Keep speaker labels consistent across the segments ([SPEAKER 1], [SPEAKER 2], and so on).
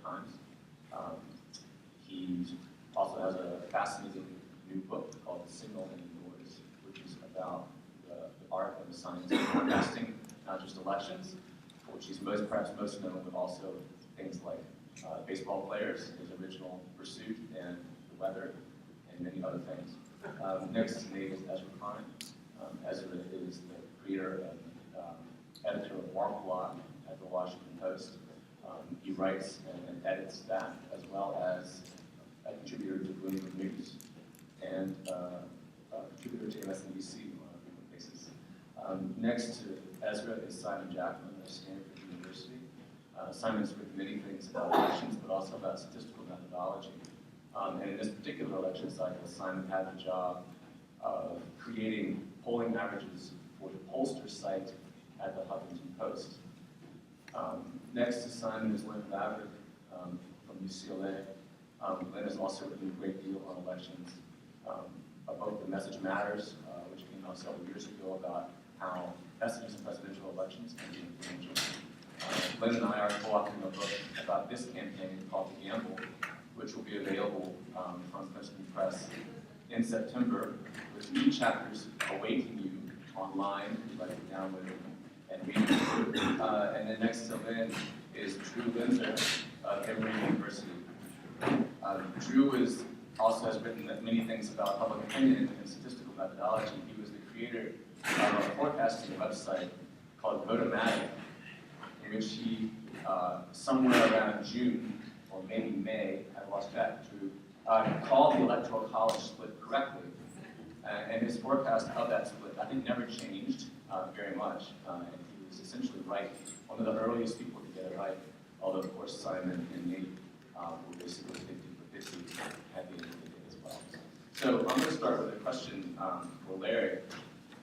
[SPEAKER 1] Times. He also has a fascinating new book called The Signal and the Noise, which is about the art and the science of forecasting, not just elections, for which he's perhaps most known, but also things like baseball players, his original pursuit, and the weather, and many other things. Next to his name is Ezra Klein. Ezra is the creator and editor of Wonkblog at the Washington Post. He writes and edits that, as well as a contributor to Bloomberg News and a contributor to MSNBC on a frequent basis. Next to Ezra is Simon Jackman of Stanford University. Simon's written many things about elections, but also about statistical methodology. And in this particular election cycle, Simon had the job of creating polling averages for the pollster site at the Huffington Post. Next to Simon is Lynn Vavreck from UCLA. Lynn has also written a great deal on elections, about the Message Matters, which came out several years ago about how messages in presidential elections can be influential. Lynn and I are co-authoring a book about this campaign called The Gamble, which will be available from Princeton Press in September, with 3 chapters awaiting you online if you'd like to download it and read it. And then next to Lynn is Drew Linzer of Emory University. Drew also has written many things about public opinion and statistical methodology. He was the creator of a forecasting website called Votomatic, in which he, somewhere around June, or maybe May, I lost track, Drew, called the Electoral College split correctly. And his forecast of that split, I think, never changed very much. And he was essentially right, one of the earliest people to get it right, although, of course, Simon and me were basically 50-50 at the end of the day as well. So I'm going to start with a question for Larry,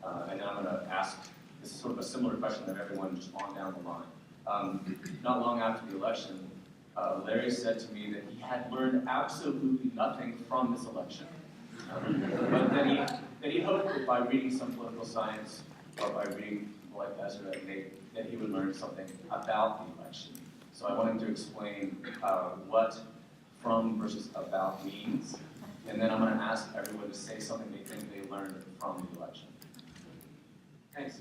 [SPEAKER 1] and then I'm going to ask, this is sort of a similar question of everyone just on down the line. Not long after the election, Larry said to me that he had learned absolutely nothing from this election, but that he hoped that by reading some political science or by reading people like Ezra and Nate, that he would learn something about the election. So I want him to explain what from versus about means, and then I'm going to ask everyone to say something they think they learned from the election.
[SPEAKER 2] Thanks.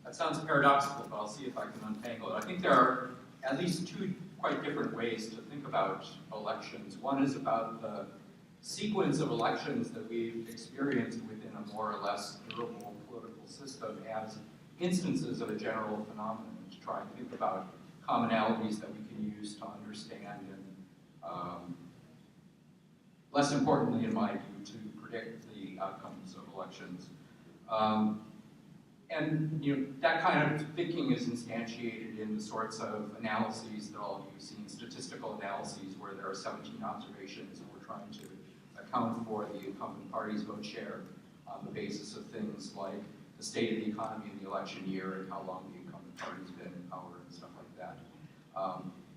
[SPEAKER 2] That sounds paradoxical, but I'll see if I can untangle it. I think there are at least 2 quite different ways to think about elections. One is about the sequence of elections that we've experienced within a more or less durable political system as instances of a general phenomenon, to try and think about commonalities that we can use to understand and, less importantly in my view, to predict the outcomes of elections. And that kind of thinking is instantiated in the sorts of analyses that all of you have seen, statistical analyses where there are 17 observations and we're trying to account for the incumbent party's vote share on the basis of things like the state of the economy in the election year and how long the incumbent party's been in power and stuff like that.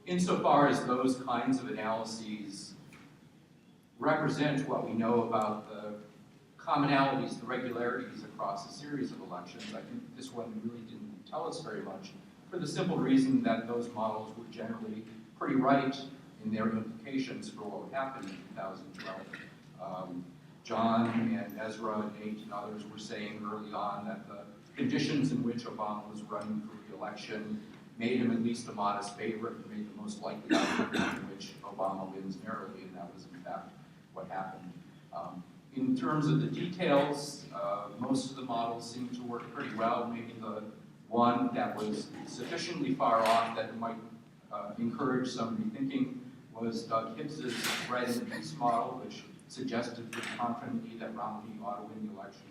[SPEAKER 2] Insofar as those kinds of analyses represent what we know about the commonalities, the regularities across a series of elections, I think this one really didn't tell us very much, for the simple reason that those models were generally pretty right in their implications for what would happen in 2012. John and Ezra and Nate and others were saying early on that the conditions in which Obama was running for re-election made him at least a modest favorite and made the most likely outcome in which Obama wins narrowly, and that was in fact what happened. In terms of the details, most of the models seem to work pretty well. Maybe the one that was sufficiently far off that it might encourage some rethinking was Doug Hibbs's bread and peace model, which suggested pretty confidently that Romney ought to win the election.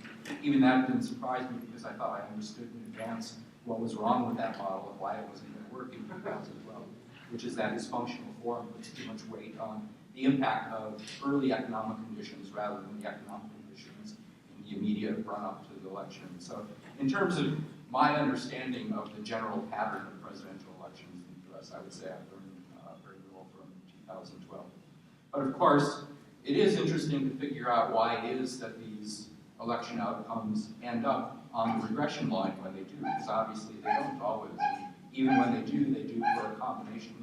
[SPEAKER 2] Even that didn't surprise me because I thought I understood in advance what was wrong with that model and why it wasn't going to work in 2012, which is that its functional form puts too much weight on the impact of early economic conditions rather than the economic conditions in the immediate run-up to the election. So in terms of my understanding of the general pattern of presidential elections in the US, I would say I've learned very little from 2012. But of course, it is interesting to figure out why it is that these election outcomes end up on the regression line when they do, because obviously they don't always. Even when they do for a combination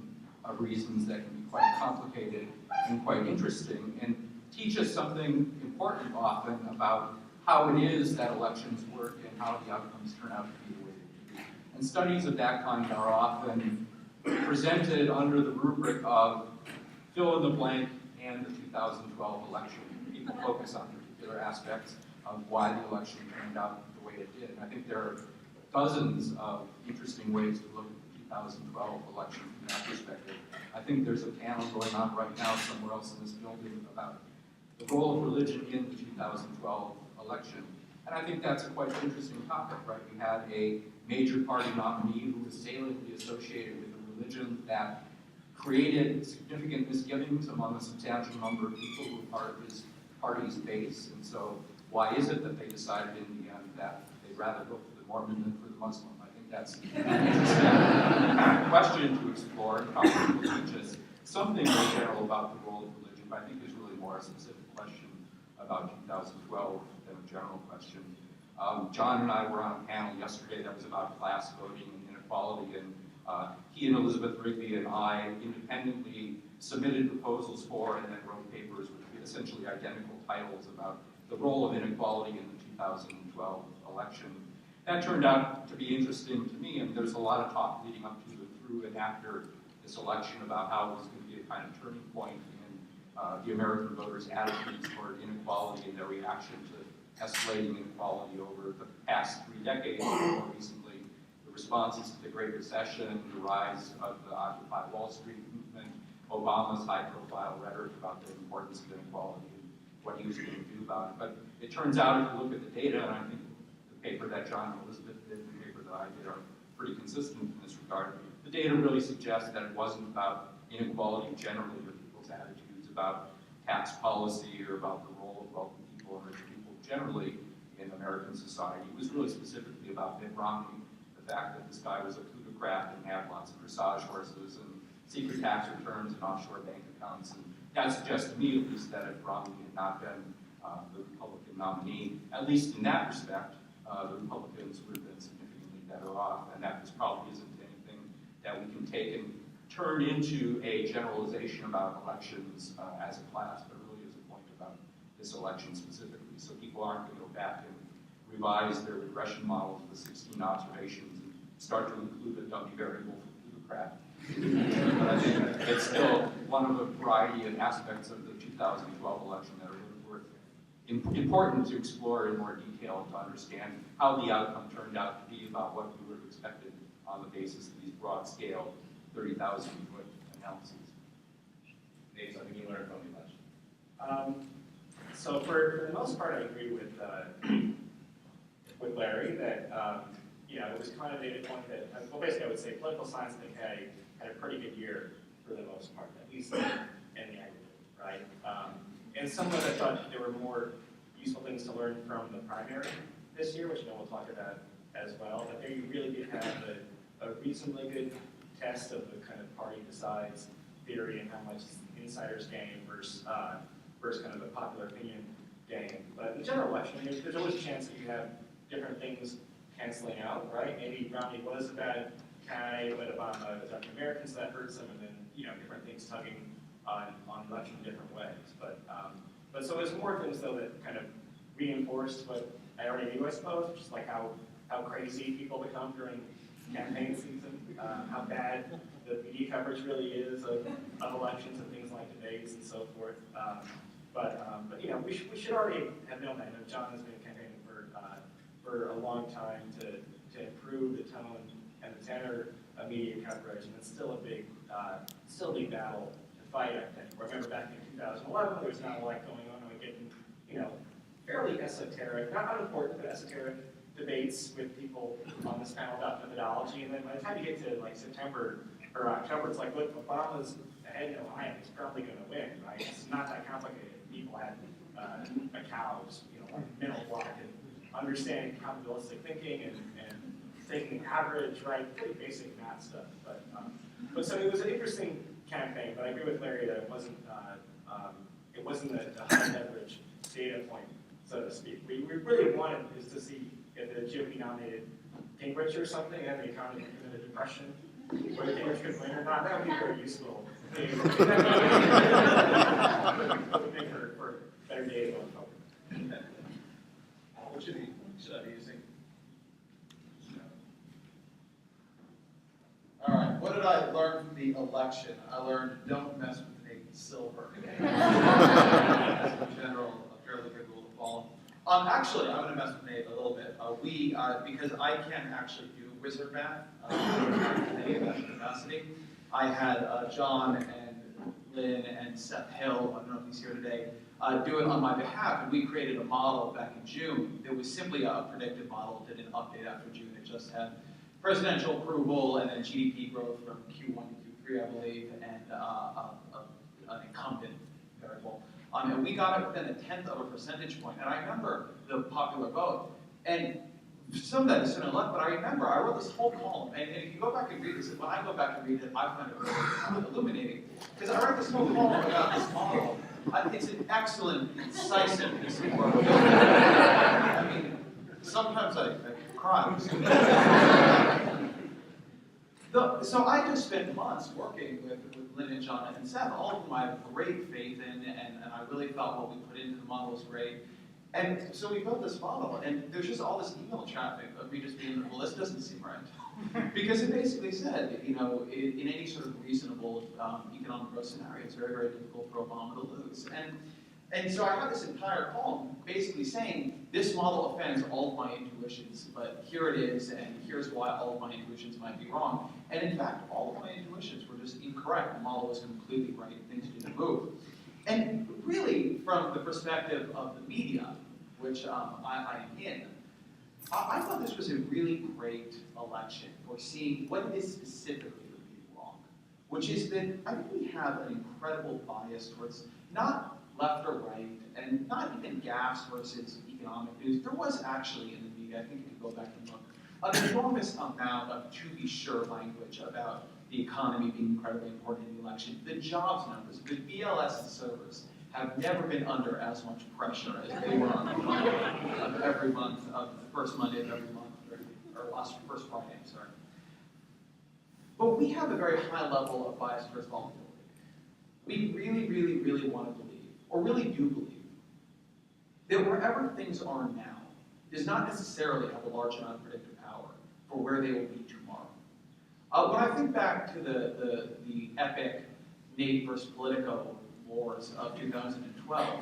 [SPEAKER 2] reasons that can be quite complicated and quite interesting, and teach us something important often about how it is that elections work and how the outcomes turn out to be the way they do. And studies of that kind are often presented under the rubric of fill in the blank and the 2012 election. People focus on particular aspects of why the election turned out the way it did. And I think there are dozens of interesting ways to look at the 2012 election from that perspective. I think there's a panel going on right now somewhere else in this building about the role of religion in the 2012 election. And I think that's a quite interesting topic, right? We had a major party nominee who was saliently associated with a religion that created significant misgivings among a substantial number of people who were part of his party's base. And so why is it that they decided in the end that they'd rather vote for the Mormon than for the Muslim? I think that's an interesting question to explore and probably will teach us something more general about the role of religion, but I think there's really more a specific question about 2012 than a general question. John and I were on a panel yesterday that was about class voting and inequality, and he and Elizabeth Rigby and I independently submitted proposals for and then wrote papers with essentially identical titles about the role of inequality in the 2012 election. That turned out to be interesting to me, and there's a lot of talk leading up to and through and after this election about how it was going to be a kind of turning point in the American voters' attitudes toward inequality and their reaction to escalating inequality over the past 3 decades, more recently the responses to the Great Recession, the rise of the Occupy Wall Street movement, Obama's high-profile rhetoric about the importance of inequality and what he was going to do about it. But it turns out, if you look at the data, and I think the paper that John and Elizabeth did and the paper that I did are pretty consistent in this regard, the data really suggests that it wasn't about inequality generally or people's attitudes about tax policy or about the role of wealthy people and rich people generally in American society. It was really specifically about Mitt Romney, the fact that this guy was a plutocrat and had lots of dressage horses and secret tax returns and offshore bank accounts. And that suggests to me, at least, that if Romney had not been the Republican nominee, at least in that respect, the Republicans would have been significantly better off. And that probably isn't anything that we can take and turn into a generalization about elections as a class, but really is a point about this election specifically. So people aren't going to go back and revise their regression models with 16 observations and start to include a dummy variable for plutocrat. But I think it's still one of a variety of aspects of the 2012 election that are really worth important to explore in more detail to understand how the outcome turned out to be about what we would have expected on the basis of these broad-scale 30,000-foot analyses.
[SPEAKER 1] Nate, something you learned from the election?
[SPEAKER 3] So for the most part, I agree with Larry that it was kind of a point that, well, basically I would say political science had a pretty good year for the most part, at least in the aggregate, right? And some of it I thought there were more useful things to learn from the primary this year, which we'll talk about as well. But there you really did have a reasonably good test of the kind of party decides theory and how much insiders gain versus kind of the popular opinion game. But in the general election, there's always a chance that you have different things canceling out, right? Maybe Romney was a bad candidate, but Obama was African Americans, that hurts him, and then different things tugging on election in different ways. But so there's more things though that kind of reinforced what I already knew, I suppose, which is like how crazy people become during campaign season, how bad the media coverage really is of elections and things like debates and so forth. But we should already have known that. John has been campaigning for a long time to improve the tone and the tenor of media coverage, and it's still a big battle to fight. I think. I remember back in 2011, there was not a lot going on. We were getting fairly esoteric, not unimportant, but esoteric debates with people on this panel about methodology, and then by the time you get to like September or October, it's like, look, Obama's ahead in Ohio, he's probably going to win, right? It's not that complicated. People had accounts, mental block and understanding probabilistic thinking and taking the average, right? Pretty basic math stuff. But so it was an interesting campaign. But I agree with Larry that it wasn't a high leverage data point, so to speak. We really wanted is to see if the GOP nominated Gingrich or something, and the economy in a depression whether they were good win or not, that would be very useful. It would make for better data going forward.
[SPEAKER 4] What should I be using? All right, what did I learn from the election? I learned don't mess with Nate Silver. As a general, a fairly good rule to follow. Actually, I'm going to mess with Nate a little bit. Because I can't actually do wizard math today at university, I had John and Lynn and Seth Hill, I don't know if he's here today, do it on my behalf, and we created a model back in June. It was simply a predictive model. It didn't update after June. It just had presidential approval and then GDP growth from Q1 to Q3, I believe, and an incumbent variable. And we got it within 1/10 of a percentage point. And I remember the popular vote. And some of that is certainly left, but I remember I wrote this whole column. And if you go back and read this, when I go back and read it, I find it really illuminating. Because I wrote this whole column about this model. It's an excellent, incisive piece of work. I mean, sometimes I cry. So I just spent months working with Lynn and John and Seth, all of whom I have great faith in, and I really felt what we put into the model was great. And so we built this model, and there's just all this email traffic of me just being, well, this doesn't seem right. Because it basically said, in any sort of reasonable economic growth scenario, it's very, very difficult for Obama to lose. And so I have this entire column basically saying, this model offends all of my intuitions, but here it is, and here's why all of my intuitions might be wrong. And in fact, all of my intuitions were just incorrect. The model was completely right, things didn't move. And really, from the perspective of the media, which I am in, I thought this was a really great election for seeing what it is specifically that we do wrong, which is that I think we have an incredible bias towards not left or right, and not even gaffes versus economic news. There was actually in the media, I think you can go back and look, an enormous amount of to be sure language about the economy being incredibly important in the election. The jobs numbers, the BLS servers have never been under as much pressure as they were on the Monday of every month, of the first Monday of every month, or first Friday, I'm sorry. But we have a very high level of bias towards volatility. We really, really, really want to believe, or really do believe, that wherever things are now does not necessarily have a large amount of predictive power for where they will be tomorrow. When I think back to the epic Nate versus Politico wars of 2012,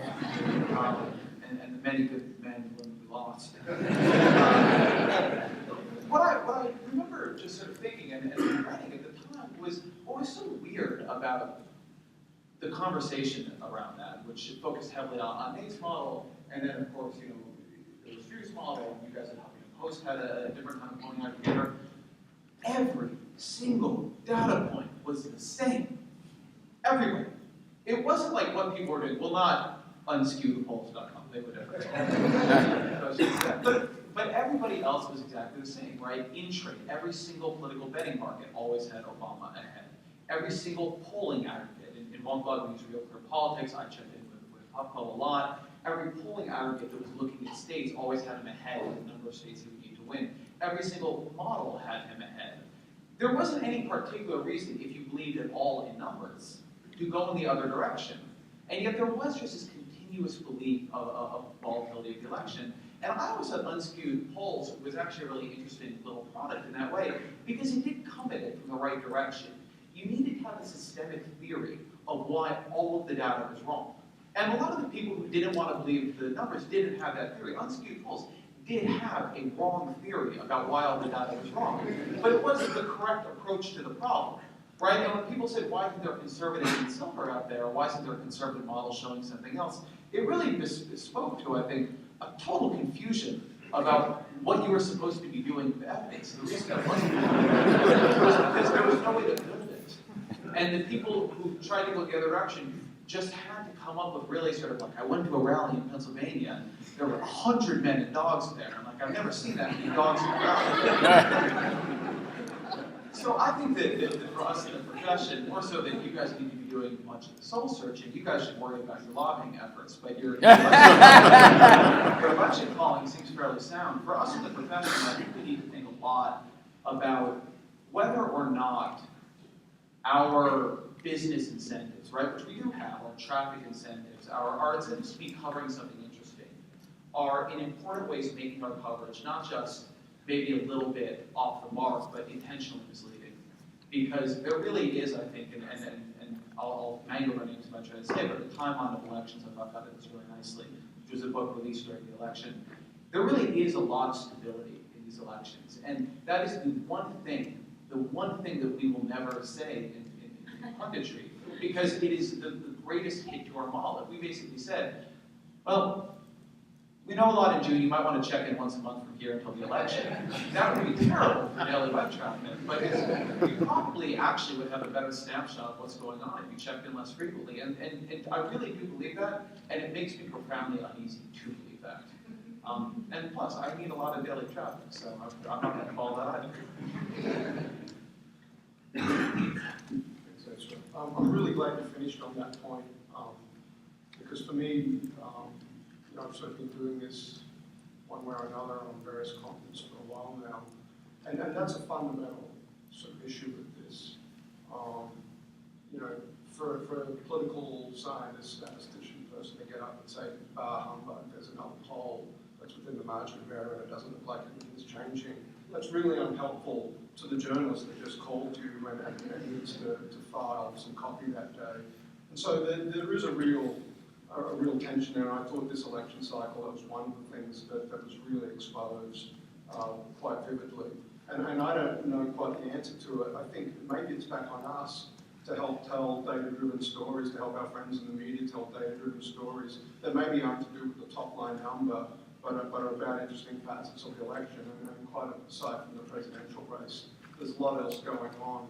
[SPEAKER 4] and the many good men and women we lost, what I remember just sort of thinking and writing at the time was what was so weird about the conversation around that, which focused heavily on Nate's model, and then of course, there was Drew's model, and you guys at Huffington Post had a different kind of polling aggregator. Every single data point was the same, everywhere. It wasn't like what people were doing, well, not unskewthepolls.com, they would have. But everybody else was exactly the same, right? In trade, every single political betting market always had Obama ahead. Every single polling aggregate. In Wonkblog, we use Real Clear Politics. I checked in with HuffPo a lot. Every polling aggregate that was looking at states always had him ahead in the number of states he would need to win. Every single model had him ahead. There wasn't any particular reason, if you believed at all in numbers, to go in the other direction. And yet there was just this continuous belief of volatility of the election. And I always thought Unskewed Polls was actually a really interesting little product in that way, because it did come at it from the right direction. You needed to have a systemic theory of why all of the data was wrong. And a lot of the people who didn't want to believe the numbers didn't have that theory. Unskewed Polls did have a wrong theory about why all the data was wrong, but it wasn't the correct approach to the problem, right? And when people said, why isn't there conservative and silver out there, or why isn't there a conservative model showing something else, it really spoke to, I think, a total confusion about what you were supposed to be doing with evidence. And the reason that wasn't was because there was no way to build it. And the people who tried to go the other direction just had to come up with really sort of like, I went to a rally in Pennsylvania, there were 100 men and dogs there. I'm like, I've never seen that many dogs in a rally. So I think that for us in the profession, more so that you guys need to be doing much of the soul searching, you guys should worry about your lobbying efforts, but your election calling seems fairly sound. For us in the profession, I think we need to think a lot about whether or not our business incentives, right, which we do have, our traffic incentives, our incentives to be covering something interesting, are in important ways making our coverage not just maybe a little bit off the mark, but intentionally misleading. Because there really is, I think, and I'll mangle running too much as I say, but the timeline of elections, I thought covered this really nicely, which was a book released during the election. There really is a lot of stability in these elections, and that is the one thing that we will never say in punditry, because it is the greatest hit to our model. If we basically said, well, we know a lot in June, you might want to check in once a month from here until the election. That would be terrible for daily web traffic, but you probably actually would have a better snapshot of what's going on if you checked in less frequently. And I really do believe that, and it makes me profoundly uneasy to believe that. And plus, I need a lot of daily traffic, so I'm not going to call that either.
[SPEAKER 5] Thanks, Ezra. I'm really glad you finished on that point, because for me, I've sort of been doing this one way or another on various continents for a while now, and that's a fundamental sort of issue with this. For a political scientist, statistician person to get up and say, humbug, there's another poll that's within the margin of error and it doesn't look like anything's changing, that's really unhelpful to the journalist that just called you and needs to file some copy that day. And so there is a real tension there, and I thought this election cycle, that was one of the things that was really exposed quite vividly. And I don't know quite the answer to it. I think maybe it's back on us to help tell data-driven stories, to help our friends in the media tell data-driven stories that maybe aren't to do with the top-line number, but are about interesting facets of the election. And quite aside from the presidential race, there's a lot else going on.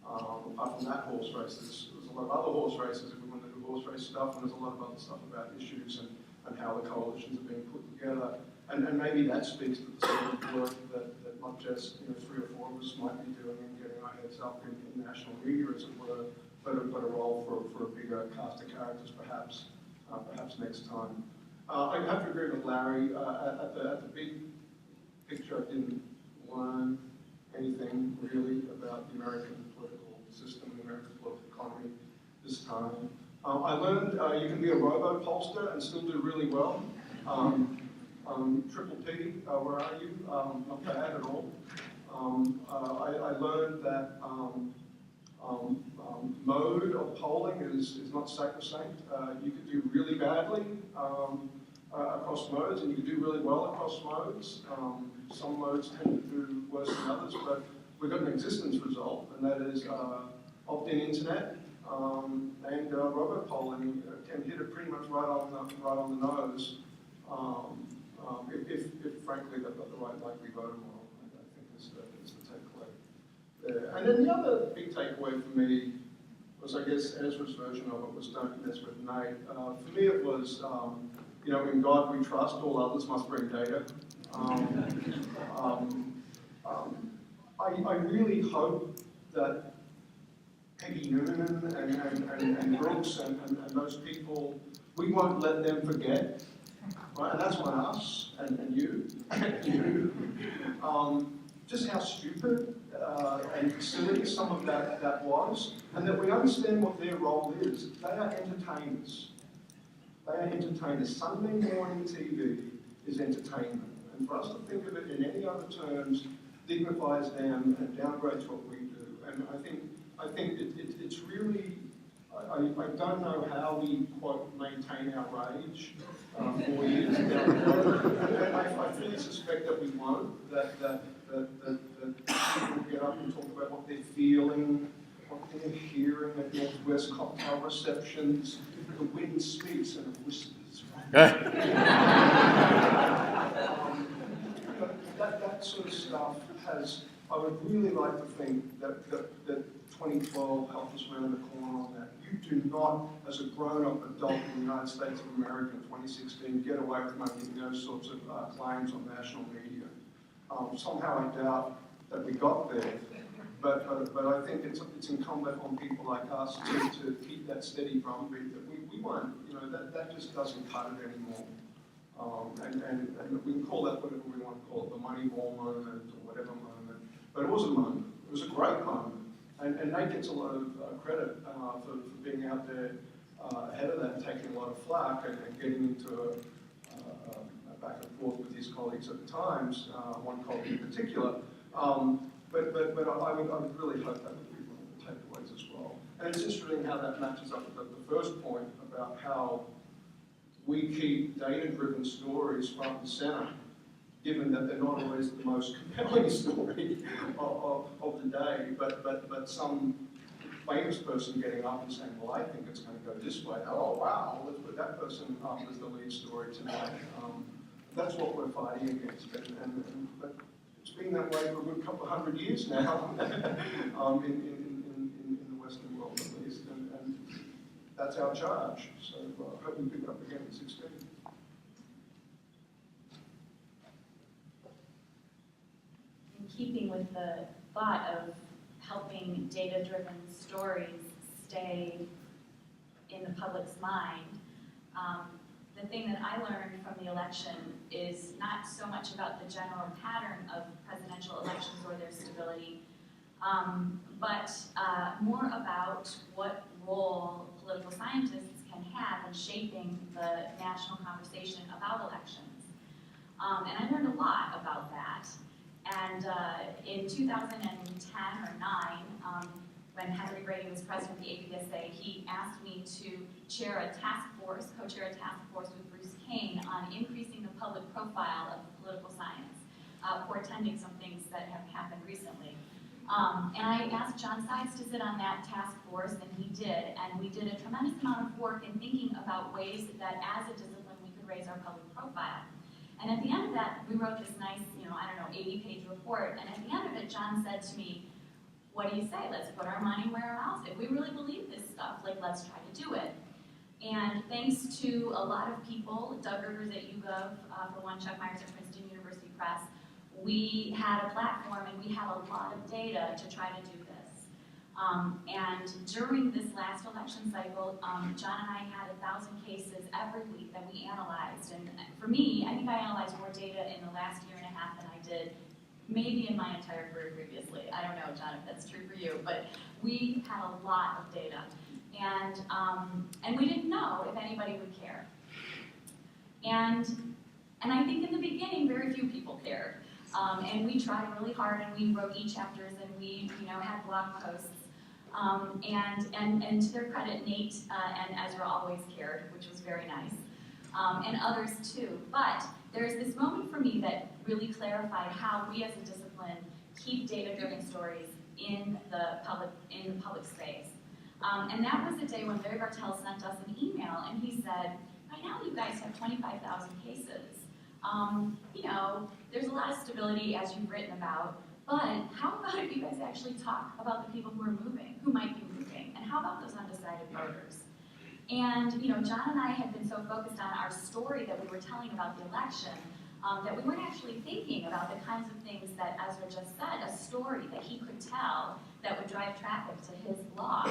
[SPEAKER 5] Apart from that horse race, there's a lot of other horse races if we want to do horse race stuff, and there's a lot of other stuff about issues and how the coalitions are being put together. And maybe that speaks to the sort of work that not just 3 or 4 of us might be doing and getting our heads up in national media, as it were, but a role for a bigger cast of characters perhaps next time. I have to agree with Larry. At the big picture, I didn't learn anything really about the American political system, the American political economy this time. I learned you can be a robo-pollster and still do really well. Triple P, where are you? Not bad at all. I learned that mode of polling is not sacrosanct. You could do really badly across modes, and you could do really well across modes. Some modes tend to do worse than others, but we've got an existence result, and that is opt-in internet and robopolling can hit it pretty much right on the nose. If frankly they've got the right likely voter model, I think is the takeaway there. And then the other big takeaway for me was, I guess, Ezra's version of it was don't mess with Nate. For me it was, in God we trust, all others must bring data. I really hope that Peggy Noonan and Brooks and those people, we won't let them forget. Right, and that's on us and you, just how stupid and silly some of that was, and that we understand what their role is. They are entertainers. Sunday morning TV is entertainment, and for us to think of it in any other terms dignifies them and downgrades what we do. And I think it's really. I don't know how we, quote, maintain our rage 4 years down the road. And I fully suspect that we won't, that people get up and talk about what they're feeling, what they're hearing at Northwest cocktail receptions. The wind speaks and it whispers. That sort of stuff has, I would really like to think that 2012 helped us round the corner on that. You do not, as a grown-up adult in the United States of America in 2016, get away with making those sorts of claims on national media. Somehow I doubt that we got there, but I think it's incumbent on people like us to keep that steady drumbeat that we won't, that just doesn't cut it anymore. And we can call that whatever we want to call it, the Moneyball moment or whatever moment, but it was a moment. It was a great moment. And Nate gets a lot of credit for being out there ahead of that and taking a lot of flack and getting into a back and forth with his colleagues at the Times, one colleague in particular. But I would really hope that would be one of the takeaways as well. And it's interesting how that matches up with the first point about how we keep data-driven stories front and center, given that they're not always the most compelling story of the day, but some famous person getting up and saying, well, I think it's going to go this way. Oh, wow, let's put that person up as the lead story tonight. That's what we're fighting against. But it's been that way for a good couple of 100 years now in the Western world at least. And that's our charge. So I hope we pick it up again in 16.
[SPEAKER 6] In keeping with the thought of helping data-driven stories stay in the public's mind, the thing that I learned from the election is not so much about the general pattern of presidential elections or their stability, but more about what role political scientists can have in shaping the national conversation about elections. And I learned a lot about that. And in 2010 or 9, when Henry Brady was president of the APSA, he asked me to chair a task force, co-chair a task force with Bruce Kane on increasing the public profile of political science, portending some things that have happened recently. And I asked John Sides to sit on that task force, and he did. And we did a tremendous amount of work in thinking about ways that as a discipline we could raise our public profile. And at the end of that, we wrote this nice, 80-page report. And at the end of it, John said to me, what do you say? Let's put our money where our mouth is. If we really believe this stuff, let's try to do it. And thanks to a lot of people, Doug Rivers at UGov, for one, Chuck Myers at Princeton University Press, we had a platform and we had a lot of data to try to do this. And during this last election cycle, John and I had 1,000 cases every week that we analyzed. And for me, I think I analyzed more data in the last year and a half than I did maybe in my entire career previously. I don't know, John, if that's true for you, but we had a lot of data. And we didn't know if anybody would care. And I think in the beginning, very few people cared. And we tried really hard, and we wrote e-chapters, and we, had blog posts. And to their credit, Nate and Ezra always cared, which was very nice, and others too. But there's this moment for me that really clarified how we as a discipline keep data-driven stories in the public space. And that was the day when Larry Bartels sent us an email, and he said, right now you guys have 25,000 cases. There's a lot of stability, as you've written about, but how about if you guys actually talk about the people who are moving, who might be moving, and how about those undecided voters? And, John and I had been so focused on our story that we were telling about the election that we weren't actually thinking about the kinds of things that Ezra just said, a story that he could tell that would drive traffic to his blog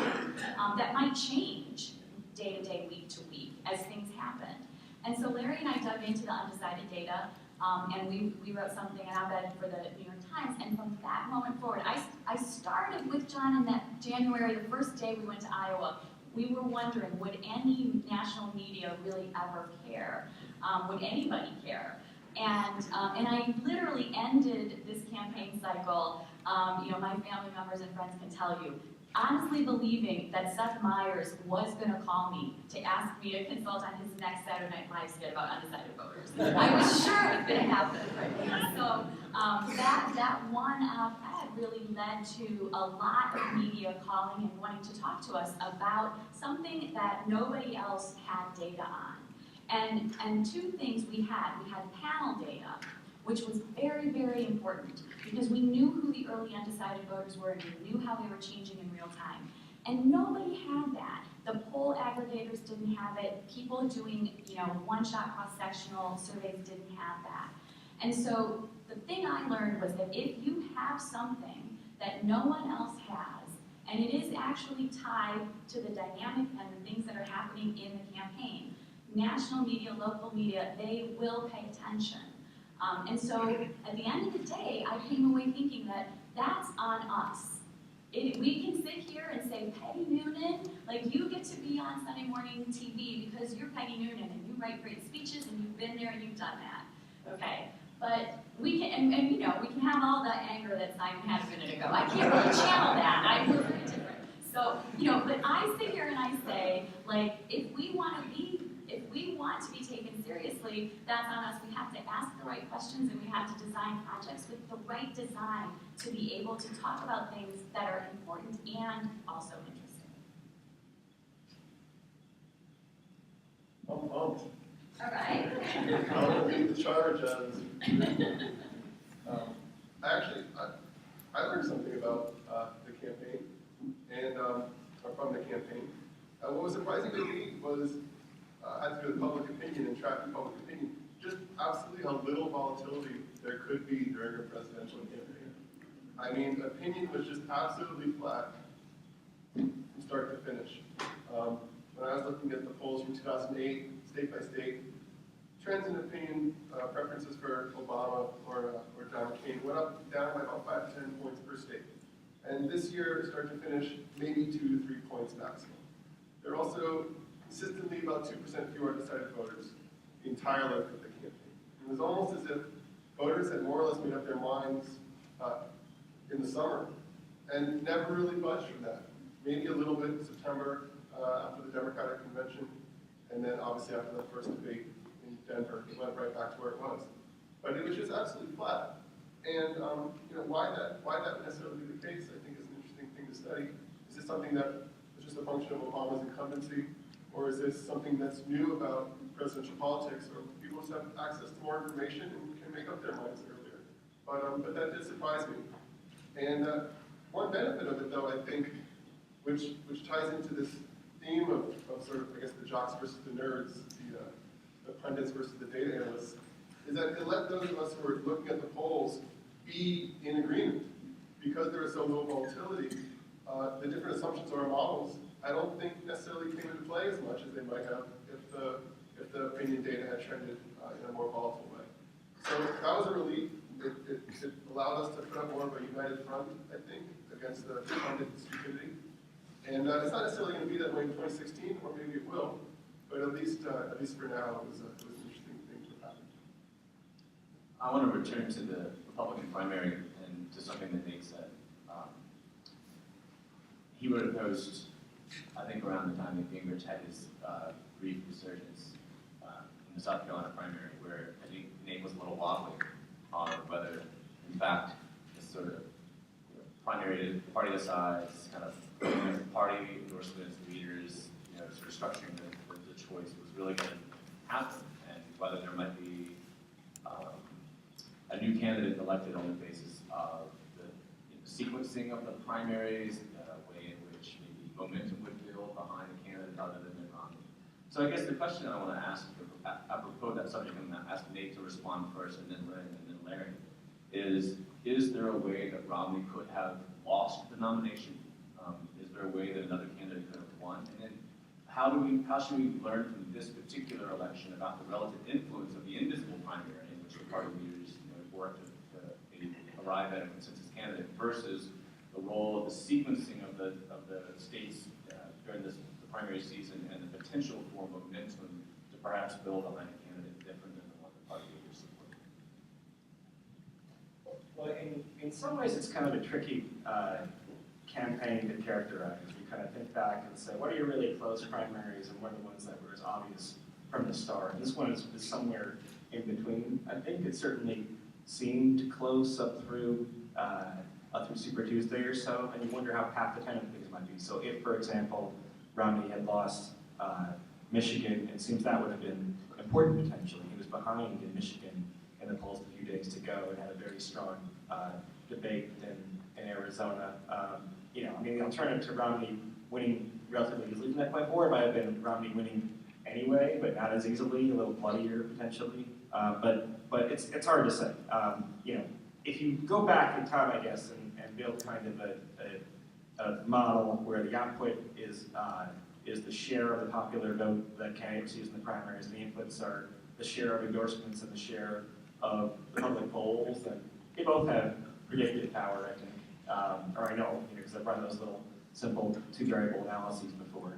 [SPEAKER 6] that might change day to day, week to week as things happened. And so Larry and I dug into the undecided data, and we wrote something, an op-ed for the New York Times, and from that moment forward, I started with John in that January, the first day we went to Iowa. We were wondering, would any national media really ever care? Would anybody care? And I literally ended this campaign cycle, my family members and friends can tell you, honestly believing that Seth Meyers was going to call me to ask me to consult on his next Saturday Night Live skit about undecided voters. I was sure it was going to happen. Right? So that one op-ed really led to a lot of media calling and wanting to talk to us about something that nobody else had data on. And two things we had panel data, which was very, very important because we knew who the early undecided voters were and we knew how they were changing in real time. And nobody had that. The poll aggregators didn't have it. People doing, one-shot cross-sectional surveys didn't have that. And so the thing I learned was that if you have something that no one else has, and it is actually tied to the dynamic and the things that are happening in the campaign, national media, local media, they will pay attention. And so at the end of the day, I came away thinking that that's on us. We can sit here and say, Peggy Noonan, like you get to be on Sunday morning TV because you're Peggy Noonan and you write great speeches and you've been there and you've done that. Okay, but we can, and you know, we can have all the anger that Simon had a minute ago. I can't really channel that. We're very different. So, you know, but I sit here and I say, like, if we want to be taken seriously, that's on us. We have to ask the right questions and we have to design projects with the right design to be able to talk about things that are important and also interesting.
[SPEAKER 7] All
[SPEAKER 6] right.
[SPEAKER 7] I'll lead the charge on I learned something about the campaign and or from the campaign. What was surprising to me was I had to do with public opinion and tracking public opinion, just absolutely how little volatility there could be during a presidential campaign. I mean, opinion was just absolutely flat from start to finish. When I was looking at the polls from 2008, state by state, trends in opinion preferences for Obama or John McCain went up down by about 5 to 10 points per state. And this year, start to finish, maybe 2 to 3 points maximum. There are also consistently about 2% fewer undecided voters the entire length of the campaign. It was almost as if voters had more or less made up their minds in the summer and never really budged from that. Maybe a little bit in September after the Democratic convention, and then obviously after the first debate in Denver, it went right back to where it was. But it was just absolutely flat. And you know, why that would necessarily be the case, I think, is an interesting thing to study. Is this something that is just a function of Obama's incumbency? Or is this something that's new about presidential politics, or people just have access to more information and can make up their minds earlier? But that did surprise me. And one benefit of it, though, I think, which ties into this theme of sort of, I guess, the jocks versus the nerds, the pundits versus the data analysts, is that it let those of us who are looking at the polls be in agreement. Because there is so low volatility, the different assumptions of our models I don't think necessarily came into play as much as they might have if the opinion data had trended in a more volatile way. So that was a relief. It allowed us to put up more of a united front, I think, against the pundit stupidity. And it's not necessarily going to be that way in 2016, or maybe it will, but at least for now, it was an interesting thing to happen.
[SPEAKER 1] I want to return to the Republican primary and to something that Nate said. He wrote a post, I think around the time that Gingrich had his brief resurgence in the South Carolina primary, where I think Nate was a little wobbly on whether, in fact, this sort of primary party decides, kind of party endorsements, leaders, sort of structuring the choice was really going to happen, and whether there might be a new candidate elected on the basis of the sequencing of the primaries, the way in which maybe momentum would build behind a candidate other than Mitt Romney. So I guess the question I want to ask, apropos that subject, I'm going to ask Nate to respond first, and then Lynn, and then Larry, is there a way that Romney could have lost the nomination? Is there a way that another candidate could have won? And then how should we learn from this particular election about the relative influence of the invisible primary in which the party leaders work to maybe arrive at a consensus candidate versus the role of the sequencing of the states during the primary season and the potential for momentum to perhaps build behind a candidate different than the one the party leaders support?
[SPEAKER 3] Well, in some ways, it's kind of a tricky campaign to characterize. You kind of think back and say, what are your really close primaries, and what are the ones that were as obvious from the start? And this one is somewhere in between. I think it certainly seemed close up through Super Tuesday or so, and you wonder how half the kind of things might be. So if, for example, Romney had lost Michigan, it seems that would have been important potentially. He was behind in Michigan in the polls a few days to go and had a very strong debate in Arizona. The alternative to Romney winning relatively easily from that point forward might have been Romney winning anyway, but not as easily, a little bloodier potentially. But it's hard to say. If you go back in time, I guess, and build kind of a model where the output is the share of the popular vote that candidates use in the primaries, the inputs are the share of endorsements and the share of the public polls, and they both have predictive power, I think.
[SPEAKER 1] or I know, because I've run those little simple two-variable analyses before.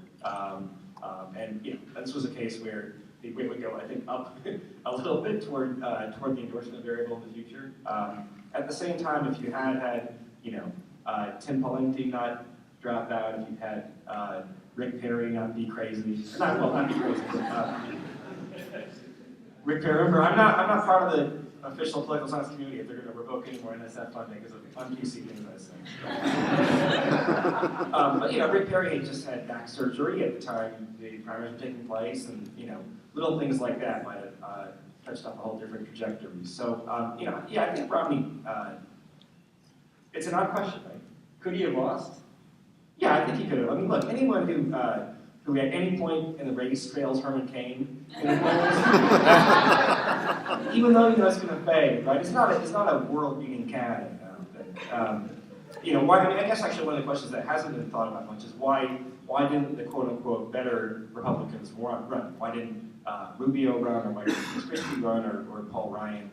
[SPEAKER 1] And this was a case where it would go, I think, up a little bit toward the endorsement variable in the future. At the same time, if you had Tim Pawlenty not drop out, if you had Rick Perry not be crazy, not be crazy. Rick Perry, remember, I'm not part of the official political science community if they're going to revoke any more NSF funding because of the un-PC things I say. But Rick Perry had just had back surgery at the time the primaries were taking place, and little things like that might have touched up a whole different trajectory. So I think Romney. It's an odd question, right? Could he have lost? Yeah, I think he could have. I mean, look, anyone who at any point in the race trails Herman Cain in the polls, even though it's going to fade, right? It's not a world-beating candidate. Why? I mean, I guess actually one of the questions that hasn't been thought about much is why didn't the quote-unquote better Republicans run? Why didn't Rubio run, or why didn't Chris Christie run, or Paul Ryan?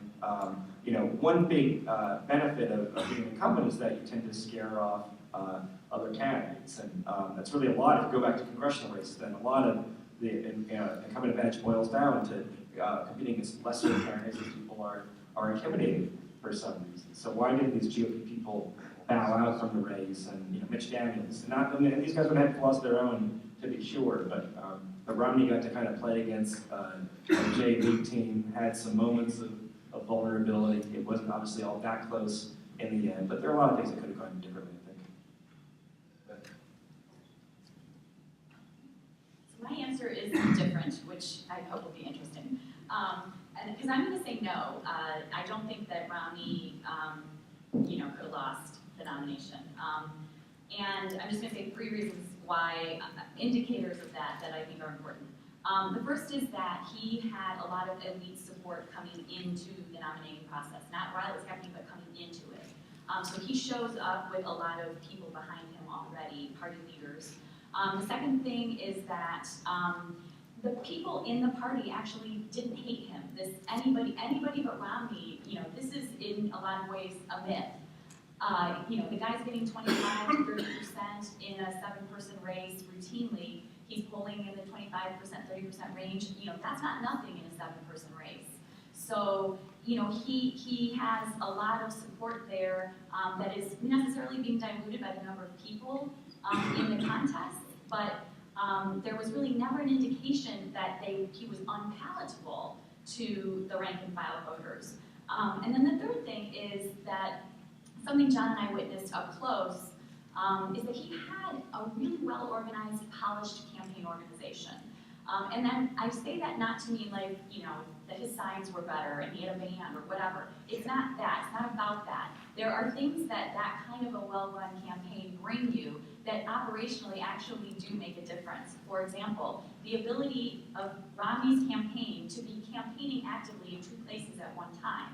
[SPEAKER 1] One big benefit of being an incumbent is that you tend to scare off other candidates, and that's really a lot. If you go back to congressional races, then a lot of the incumbent advantage boils down to competing against lesser candidates that people are intimidated for some reason. So why didn't these GOP people bow out from the race, and Mitch Daniels, and these guys would have flaws of their own, to be sure, but Romney got to kind of play against a J League team, had some moments of vulnerability. It wasn't obviously all that close in the end, but there are a lot of things that could have gone differently, I think.
[SPEAKER 6] So my answer is different, which I hope will be interesting. And because I'm going to say no, I don't think that Romney, could have lost the nomination. And I'm just going to say 3 reasons why, indicators of that I think are important. The first is that he had a lot of elite support coming into the nominating process, not while it was happening, but coming into it. So he shows up with a lot of people behind him already, party leaders. The second thing is that the people in the party actually didn't hate him. Anybody but Romney, this is in a lot of ways a myth. The guy's getting 25 to 30% in a 7-person race routinely. He's polling in the 25%, 30% range. That's not nothing in a 7-person race. So, he has a lot of support there that is necessarily being diluted by the number of people in the contest, but there was really never an indication that he was unpalatable to the rank and file voters. And then the third thing is that something John and I witnessed up close is that he had a really well-organized, polished campaign organization. And then I say that not to mean that his signs were better and he had a band or whatever. It's not that. It's not about that. There are things that kind of a well-run campaign bring you that operationally actually do make a difference. For example, the ability of Romney's campaign to be campaigning actively in 2 places at one time,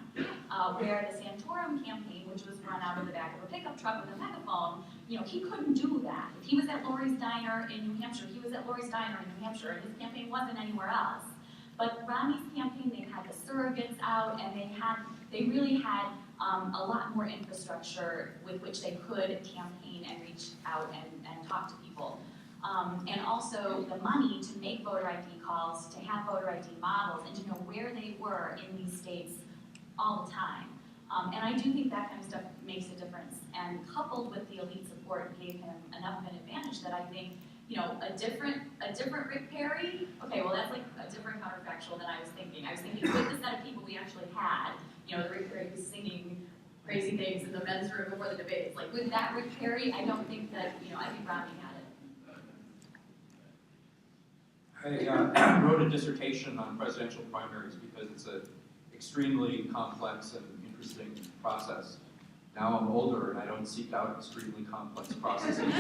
[SPEAKER 6] where the Santorum campaign, which was run out of the back of a pickup truck with a megaphone, he couldn't do that. If he was at Lori's Diner in New Hampshire, he was at Lori's Diner in New Hampshire, and his campaign wasn't anywhere else. But Romney's campaign, they had the surrogates out, and they really had a lot more infrastructure with which they could campaign and reach out and talk to people. And also the money to make voter ID calls, to have voter ID models, and to know where they were in these states all the time. And I do think that kind of stuff makes a difference. And coupled with the elite support gave him enough of an advantage that I think, a different Rick Perry, okay, well that's like a different counterfactual than I was thinking. I was thinking with the set of people we actually had, the Rick Perry who's singing crazy things in the men's room before the debates. Like with that Rick Perry, I don't think that, I think Romney had it.
[SPEAKER 2] I wrote a dissertation on presidential primaries because it's an extremely complex and interesting process. Now I'm older and I don't seek out extremely complex processes.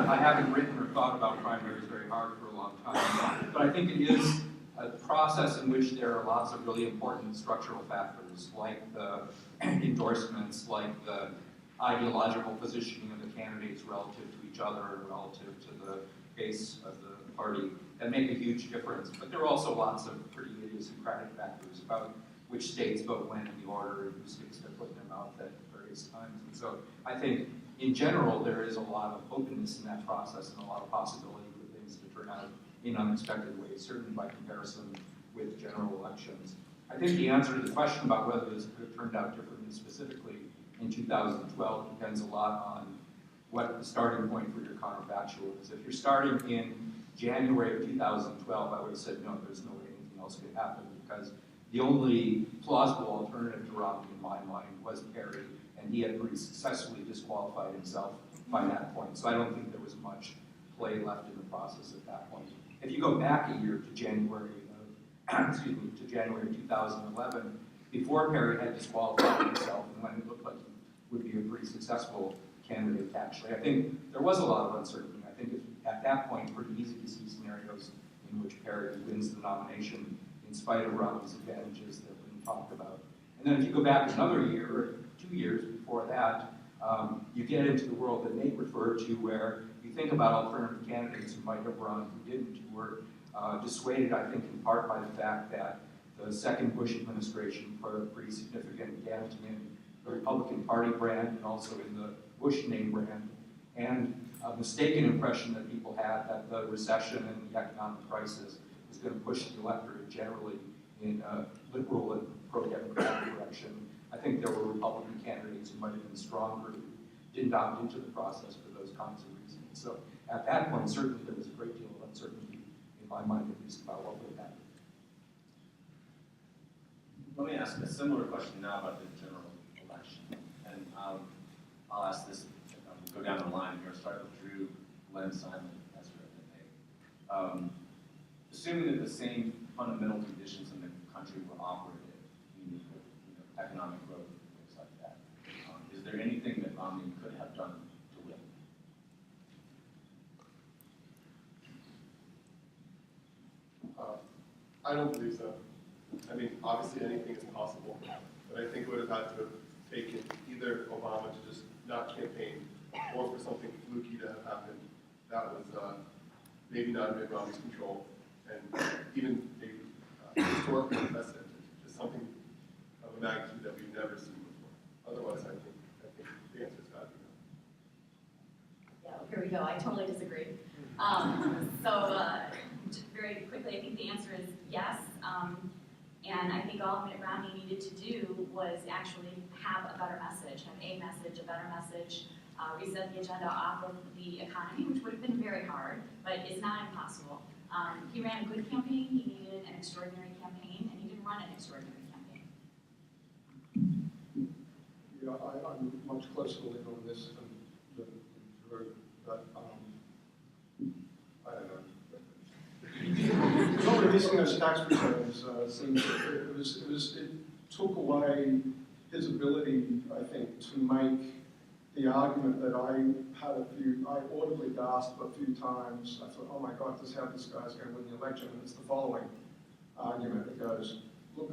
[SPEAKER 2] I haven't written or thought about primaries very hard for a long time, but I think it is a process in which there are lots of really important structural factors, like the endorsements, like the ideological positioning of the candidates relative to each other and relative to the base of the party, that make a huge difference. But there are also lots of pretty idiosyncratic factors about which states vote when in the order and who states they're putting them out that are various times. And so I think, in general, there is a lot of openness in that process and a lot of possibility for things to turn out in unexpected ways, certainly by comparison with general elections. I think the answer to the question about whether this could have turned out differently specifically in 2012 depends a lot on what the starting point for your counterfactual is. If you're starting in January of 2012, I would have said, no, there's no way anything else could happen, because the only plausible alternative to Romney in my mind was Perry, and he had pretty successfully disqualified himself by that point. So I don't think there was much play left in the process at that point. If you go back a year to January of, to January of 2011, before Perry had disqualified himself and when it looked like he would be a pretty successful candidate, actually, I think there was a lot of uncertainty. I think it's at that point pretty easy to see scenarios in which Perry wins the nomination in spite of Romney's advantages that Lynn talked about. And then if you go back another year, or 2 years before that, you get into the world that Nate referred to, where you think about alternative candidates who might have run, who didn't, who were dissuaded, I think, in part by the fact that the second Bush administration put a pretty significant dent in the Republican Party brand and also in the Bush name brand, and a mistaken impression that people had that the recession and the economic crisis was going to push the electorate generally in a liberal and pro-democratic direction. I think there were Republican candidates who might have been stronger, who didn't opt into the process for those kinds of reasons. So at that point, certainly there was a great deal of uncertainty, in my mind at least, about what would happen.
[SPEAKER 1] Let me ask a similar question now about the general election. And I'll ask this, go down the line here, start with Drew, Lynn, Simon, Ezra, and Nate. Assuming that the same fundamental conditions in the country were operative, meaning with, economic growth and things like that, is there anything that Romney could have done to win?
[SPEAKER 7] I don't believe so. I mean, obviously anything is possible, but I think it would have had to have taken either Obama to just not campaign, or for something fluky to have happened that was maybe not in Mitt Romney's control, and even maybe historically unprecedented, just something of a magnitude that we've never seen before. Otherwise, I think the answer's got to be no.
[SPEAKER 6] Yeah, here we go. I totally disagree. Just very quickly, I think the answer is yes. And I think all Mitt Romney needed to do was actually have a better message, have a message, a better message, reset the agenda off of the economy, which would have been very hard, but is not impossible. He ran a good campaign, he needed an extraordinary campaign, and he didn't run an extraordinary campaign.
[SPEAKER 5] Yeah, I'm much closer to Lynn on this than Drew, but I don't know. Not releasing those tax returns seems it took away his ability, I think, to make the argument that I audibly gasped a few times. I thought, oh my God, this is how this guy's going to win the election. And it's the following argument that goes, look,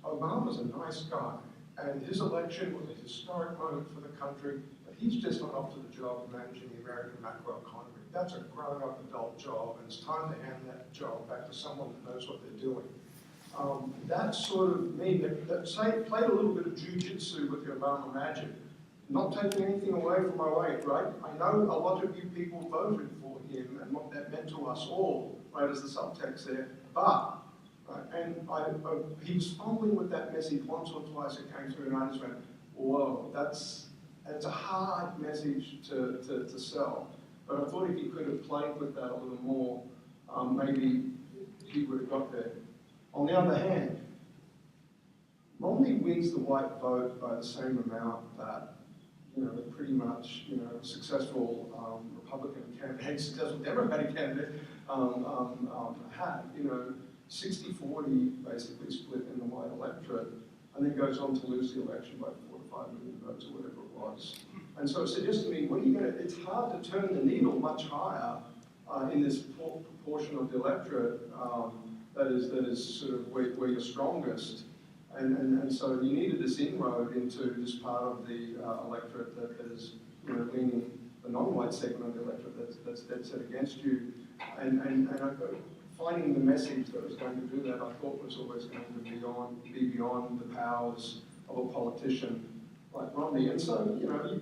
[SPEAKER 5] Obama's a nice guy, and his election was a historic moment for the country, but he's just not up to the job of managing the American macroeconomy. That's a grown-up adult job, and it's time to hand that job back to someone that knows what they're doing. That sort of that played a little bit of jujitsu with the Obama magic. Not taking anything away from my weight, right? I know a lot of you people voted for him and what that meant to us all, right, as the subtext there, but, he was fumbling with that message once or twice it came through, and I just went, whoa, that's a hard message to sell. But I thought if he could have played with that a little more, maybe he would have got there. On the other hand, Romney wins the white vote by the same amount that pretty much, successful Republican candidate, successful Democratic candidate had, 60-40 basically split in the white electorate, and then goes on to lose the election by 4 to 5 million votes or whatever it was. And so it suggests to me, it's hard to turn the needle much higher in this proportion of the electorate that is sort of where you're strongest. And so you needed this inroad into this part of the electorate that is leaning the non-white segment of the electorate that's dead set against you. And finding the message that was going to do that, I thought was always going to be beyond the powers of a politician. like Romney. And so, you know, you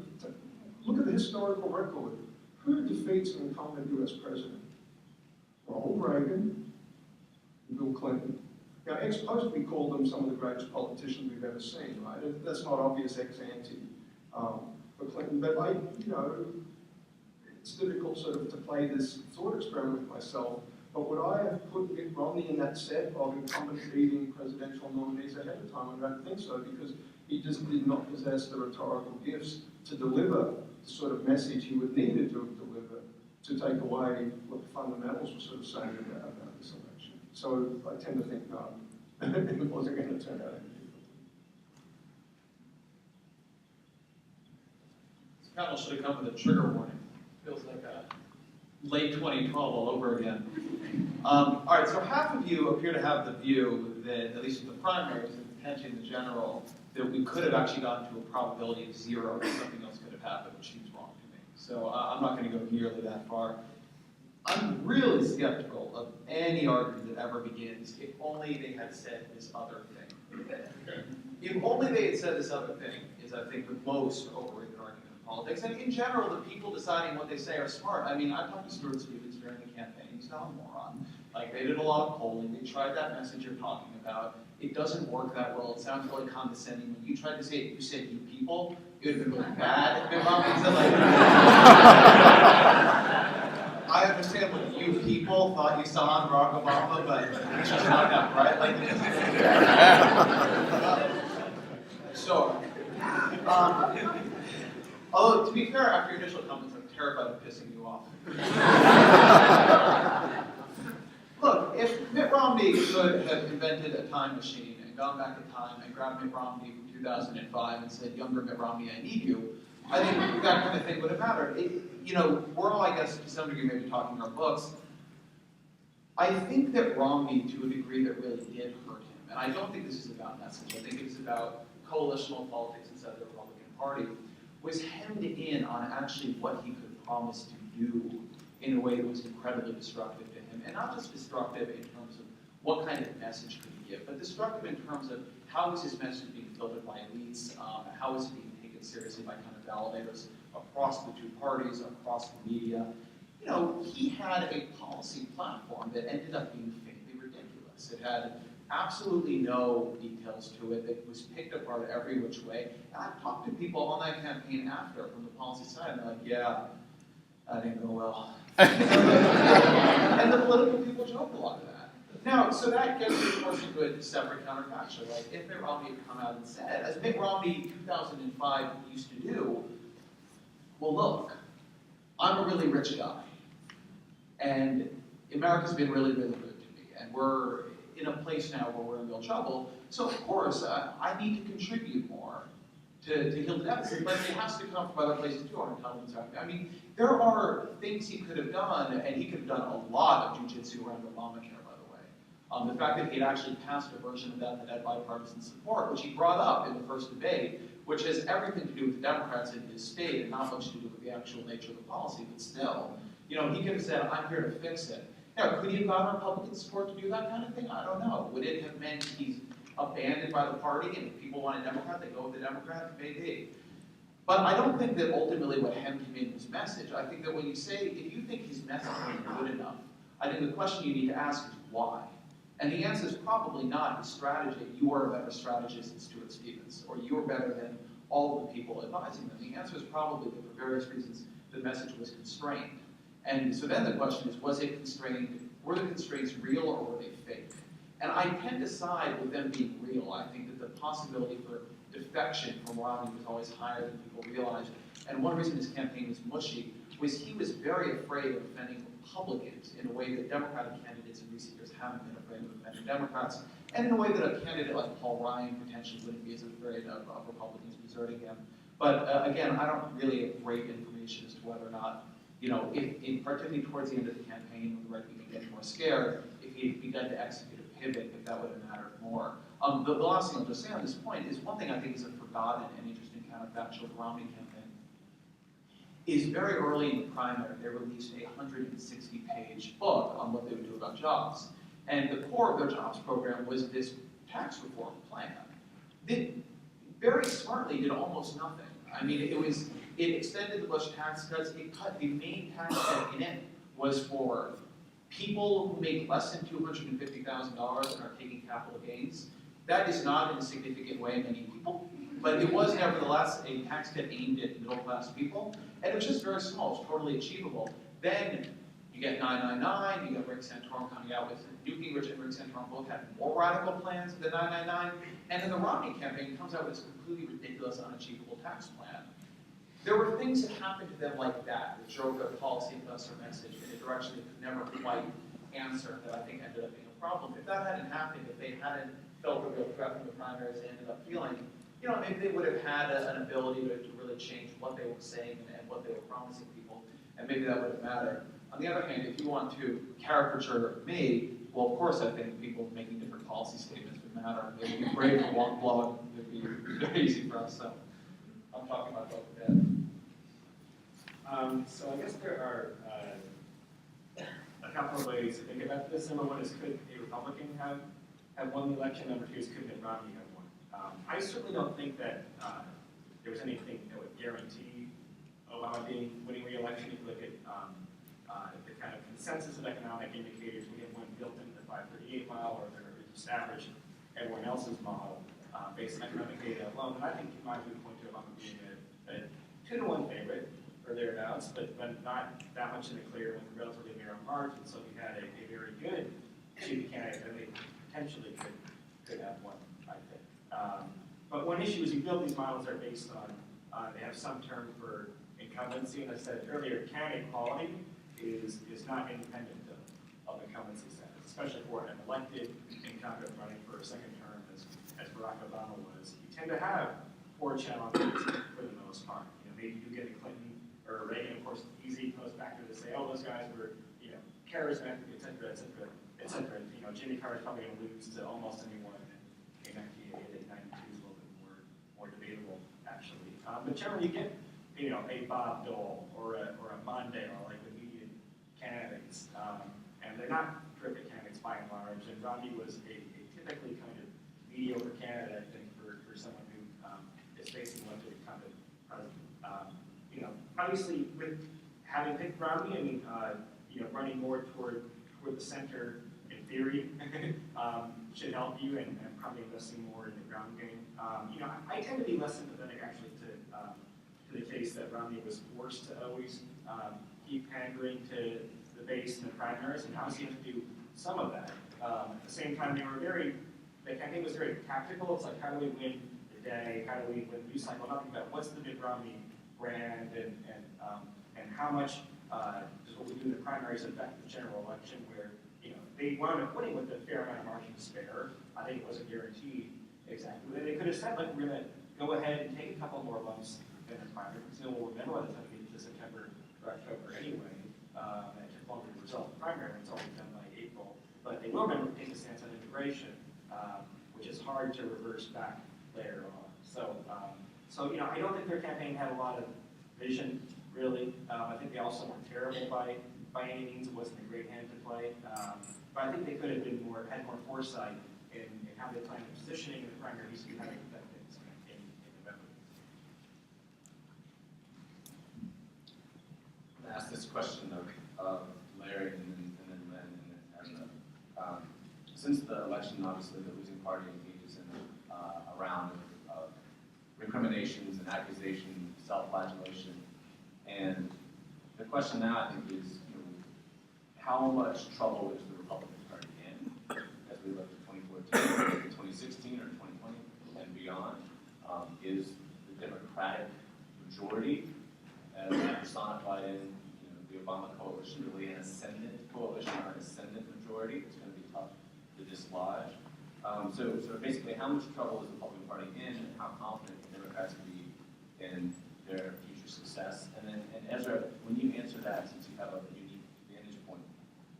[SPEAKER 5] look at the historical record. Who defeats an incumbent US president? Ronald Reagan and Bill Clinton. Now, ex post, we call them some of the greatest politicians we've ever seen, right? And that's not obvious ex ante for Clinton, but you know, it's difficult sort of to play this thought experiment with myself. But would I have put Mitt Romney in that set of incumbent leading presidential nominees ahead of time? I don't think so, because he just did not possess the rhetorical gifts to deliver the sort of message he would need to deliver to take away what the fundamentals were sort of saying about this election. So I tend to think no, it wasn't going to turn out anything.
[SPEAKER 4] This panel should have come with a trigger warning. Feels like a late 2012 all over again. All right, so half of you appear to have the view that, at least in the primaries and potentially in the general, that we could have actually gotten to a probability of 0 that something else could have happened, which seems wrong to me. So I'm not going to go nearly that far. I'm really skeptical of any argument that ever begins, if only they had said this other thing. If only they had said this other thing is, I think, the most overrated argument in politics. And in general, the people deciding what they say are smart. I mean, I talked to Stuart Stevens during the campaign. He's not a moron. Like, they did a lot of polling. They tried that message you're talking about. It doesn't work that well. It sounds really condescending. When you tried to say it, you said you people, it would have been really bad. Mitt Romney said, like, I understand what you people thought you saw on Barack Obama, but it's just not that, right? Like, so, although, to be fair, after your initial comments, I'm terrified of pissing you off. Look, if Mitt Romney could have invented a time machine and gone back in time and grabbed Mitt Romney from 2005 and said, younger Mitt Romney, I need you, I think that kind of thing would have mattered. You know, we're all, I guess, to some degree, maybe talking our books. I think that Romney, to a degree, that really did hurt him. And I don't think this is about message. I think it's about coalitional politics inside the Republican Party, was hemmed in on actually what he could promise to do in a way that was incredibly destructive to him. And not just destructive in terms of what kind of message could he give, but destructive in terms of how is his message being filtered by elites, how is it being taken seriously by kind of validators across the two parties, across the media. You know, he had a policy platform that ended up being faintly ridiculous. It had absolutely no details to it. It was picked apart every which way. And I've talked to people on that campaign after from the policy side, and they're like, yeah, that didn't go well. And the political people joke a lot of that. Now, so that gets me, of course, into a separate counterfactual. Like, if Mitt Romney had come out and said, as Mitt Romney 2005 used to do, well, look, I'm a really rich guy, and America's been really, really good to me, and we're in a place now where we're in real trouble, so of course, I need to contribute more to heal the deficit, but it has to come from other places too, our intelligence. I mean, there are things he could have done, and he could have done a lot of jujitsu around Obamacare, by the way. The fact that he had actually passed a version of that had bipartisan support, which he brought up in the first debate, which has everything to do with the Democrats in his state and not much to do with the actual nature of the policy, but still, you know, he could have said, I'm here to fix it. Now, could he have gotten Republican support to do that kind of thing? I don't know. Would it have meant he's abandoned by the party and if people want a Democrat, they go with the Democrat? Maybe. But I don't think that ultimately what hemmed him in was message. I think that when you say, if you think his message isn't good enough, I think the question you need to ask is why? And the answer is probably not his strategy. You are a better strategist than Stuart Stevens, or you are better than all of the people advising them. The answer is probably that for various reasons, the message was constrained. And so then the question is, was it constrained? Were the constraints real or were they fake? And I tend to side with them being real. I think that the possibility for defection from Romney was always higher than people realized. And one reason his campaign was mushy was he was very afraid of offending Republicans in a way that Democratic candidates in recent years haven't been afraid of offending Democrats, and in a way that a candidate like Paul Ryan potentially wouldn't be as afraid of Republicans deserting him. But again, I don't really have great information as to whether or not, you know, if particularly towards the end of the campaign, when the right began getting more scared, if he had begun to execute a pivot, if that would have mattered more. The last thing I'll just say on this point is one thing I think is a forgotten and interesting counterfactual Romney campaign is very early in the primary, they released a 160-page book on what they would do about jobs. And the core of their jobs program was this tax reform plan. very smartly did almost nothing. I mean, it extended the Bush tax cuts, it cut the main tax cut in it was for people who make less than $250,000 and are taking capital gains. That is not in a significant way many people, but it was nevertheless a tax cut aimed at middle class people, and it was just very small, it's totally achievable. Then you get 999, you get Rick Santorum coming out with New Gingrich and Rick Santorum both had more radical plans than 999, and then the Romney campaign comes out with this completely ridiculous, unachievable tax plan. There were things that happened to them like that drove their policy investor message in a direction they could never quite answer that I think ended up being a problem. If that hadn't happened, if they hadn't felt a real threat from the primaries, they ended up feeling, you know, maybe they would have had an ability to really change what they were saying and what they were promising people, and maybe that would have mattered. On the other hand, if you want to caricature me, well, of course I think people making different policy statements would matter. It would be great for Wonkblog, it would be very easy for us, so I'm talking about both of that.
[SPEAKER 3] So I guess there are a couple of ways to think about this. Number one is, could a Republican have won the election? Number two is, could Mitt Romney have won? I certainly don't think that there was anything that would guarantee Obama winning re-election. If you look at the kind of consensus of economic indicators, we have one built into the 538 model, or they're just average everyone else's model based on economic data alone. And I think you might point to Obama being a 2-to-1 favorite, or thereabouts, but not that much in the clear with a relatively narrow margin. So we had a very good chief candidate that they potentially could have won, I think. But one issue is you build these models that are based on, they have some term for incumbency, and I said earlier, candidate quality is not independent of incumbency status, especially for an elected incumbent running for a second term, as Barack Obama was. You tend to have poor challenges for the most part. You know, maybe you get a Clinton or Reagan, of course, easy goes back to say, oh, those guys were, you know, charismatic, et cetera, et cetera, et cetera. You know, Jimmy Carter's probably going to lose to almost anyone in 1988, 92 is a little bit more debatable, actually. But generally, you get, you know, a Bob Dole or a Mondale, like the median candidates, and they're not terrific candidates by and large. And Romney was a typically kind of mediocre candidate, I think, for someone who is facing one to incumbent president. You know, obviously, with having picked Romney and you know, running more toward the center in theory should help you, and probably investing more in the ground game. You know, I tend to be less sympathetic actually to the case that Romney was forced to always keep pandering to the base and the primaries, and obviously you have to do some of that. At the same time, the campaign was very tactical. It's like, how do we win the day? How do we win the news cycle? Nothing about what's the Mitt Romney brand, and how much does what we do in the primaries affect the general election, where, you know, they wound up winning with a fair amount of margin to spare. I think it wasn't guaranteed exactly. They could have said, like, we're going to go ahead and take a couple more bumps in the primary, because no one will remember by the time we get to September or October anyway. It took longer to resolve the primary, it's already done by April. But they will remember to take a stance on integration, which is hard to reverse back later on. So you know, I don't think their campaign had a lot of vision, really. I think they also weren't terrible by any means. It wasn't a great hand to play. But I think they could have been had more foresight in how they planned the positioning in the primaries and how they affect things in November.
[SPEAKER 1] I'm going to ask this question of Larry and then Lynn and then Ezra. Since the election, obviously, the losing party engages in a round of recriminations and accusations, self-flagellation. And the question now, I think, is, you know, how much trouble is the Republican Party in as we look to 2014, 2016, or 2020 and beyond? Is the Democratic majority, as personified in, you know, the Obama coalition, really an ascendant coalition or an ascendant majority? It's going to be tough to dislodge. So basically, how much trouble is the Republican Party in, and how confident can Democrats be in their future success? And Ezra, when you answer that, since you have a unique vantage point,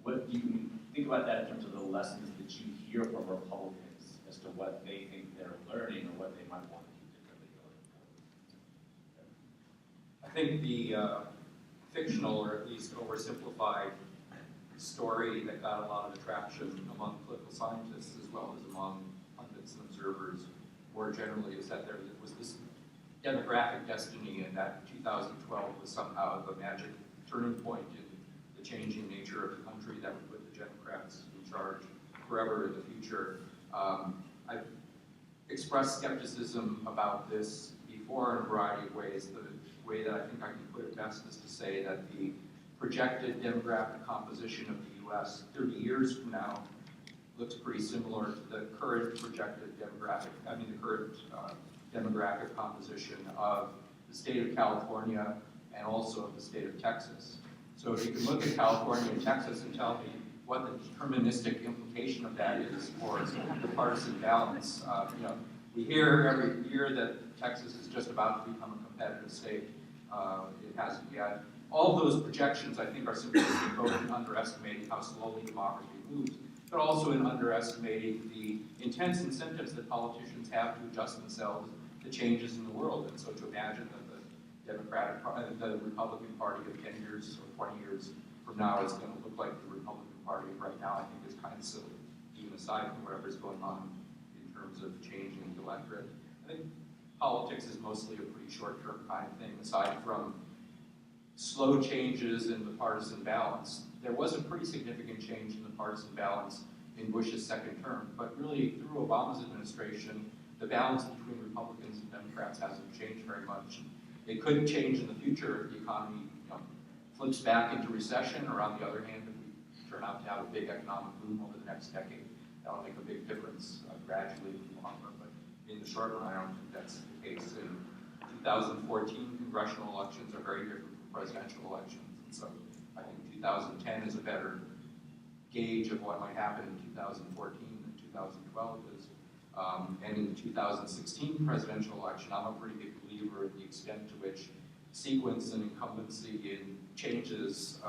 [SPEAKER 1] what do you think about that in terms of the lessons that you hear from Republicans as to what they think they're learning or what they might want to do differently going forward?
[SPEAKER 2] I think the fictional, or at least oversimplified, story that got a lot of attraction among political scientists as well as among pundits and observers more generally is that there was this demographic destiny, and that 2012 was somehow the magic turning point in the changing nature of the country that would put the Democrats in charge forever in the future. I've expressed skepticism about this before in a variety of ways. The way that I think I can put it best is to say that the projected demographic composition of the U.S. 30 years from now looks pretty similar to the current projected demographic composition of the state of California and also of the state of Texas. So if you can look at California and Texas and tell me what the deterministic implication of that is for the partisan balance. We hear every year that Texas is just about to become a competitive state. It hasn't yet. All of those projections, I think, are simplistic, both in underestimating how slowly democracy moves, but also in underestimating the intense incentives that politicians have to adjust themselves to changes in the world. And so to imagine that the Republican Party of 10 years or 20 years from now is going to look like the Republican Party right now, I think is kind of silly, even aside from whatever's going on in terms of changing the electorate. I think politics is mostly a pretty short-term kind of thing, aside from slow changes in the partisan balance. There was a pretty significant change in the partisan balance in Bush's second term, but really through Obama's administration, the balance between Republicans and Democrats hasn't changed very much. It could change in the future if the economy flips back into recession, or on the other hand, if we turn out to have a big economic boom over the next decade, that'll make a big difference gradually in the long run. But in the short run, I don't think that's the case. In 2014, congressional elections are very different from presidential elections. And so I think 2010 is a better gauge of what might happen in 2014 than 2012 is. And in the 2016 presidential election, I'm a pretty big believer in the extent to which sequence and incumbency in changes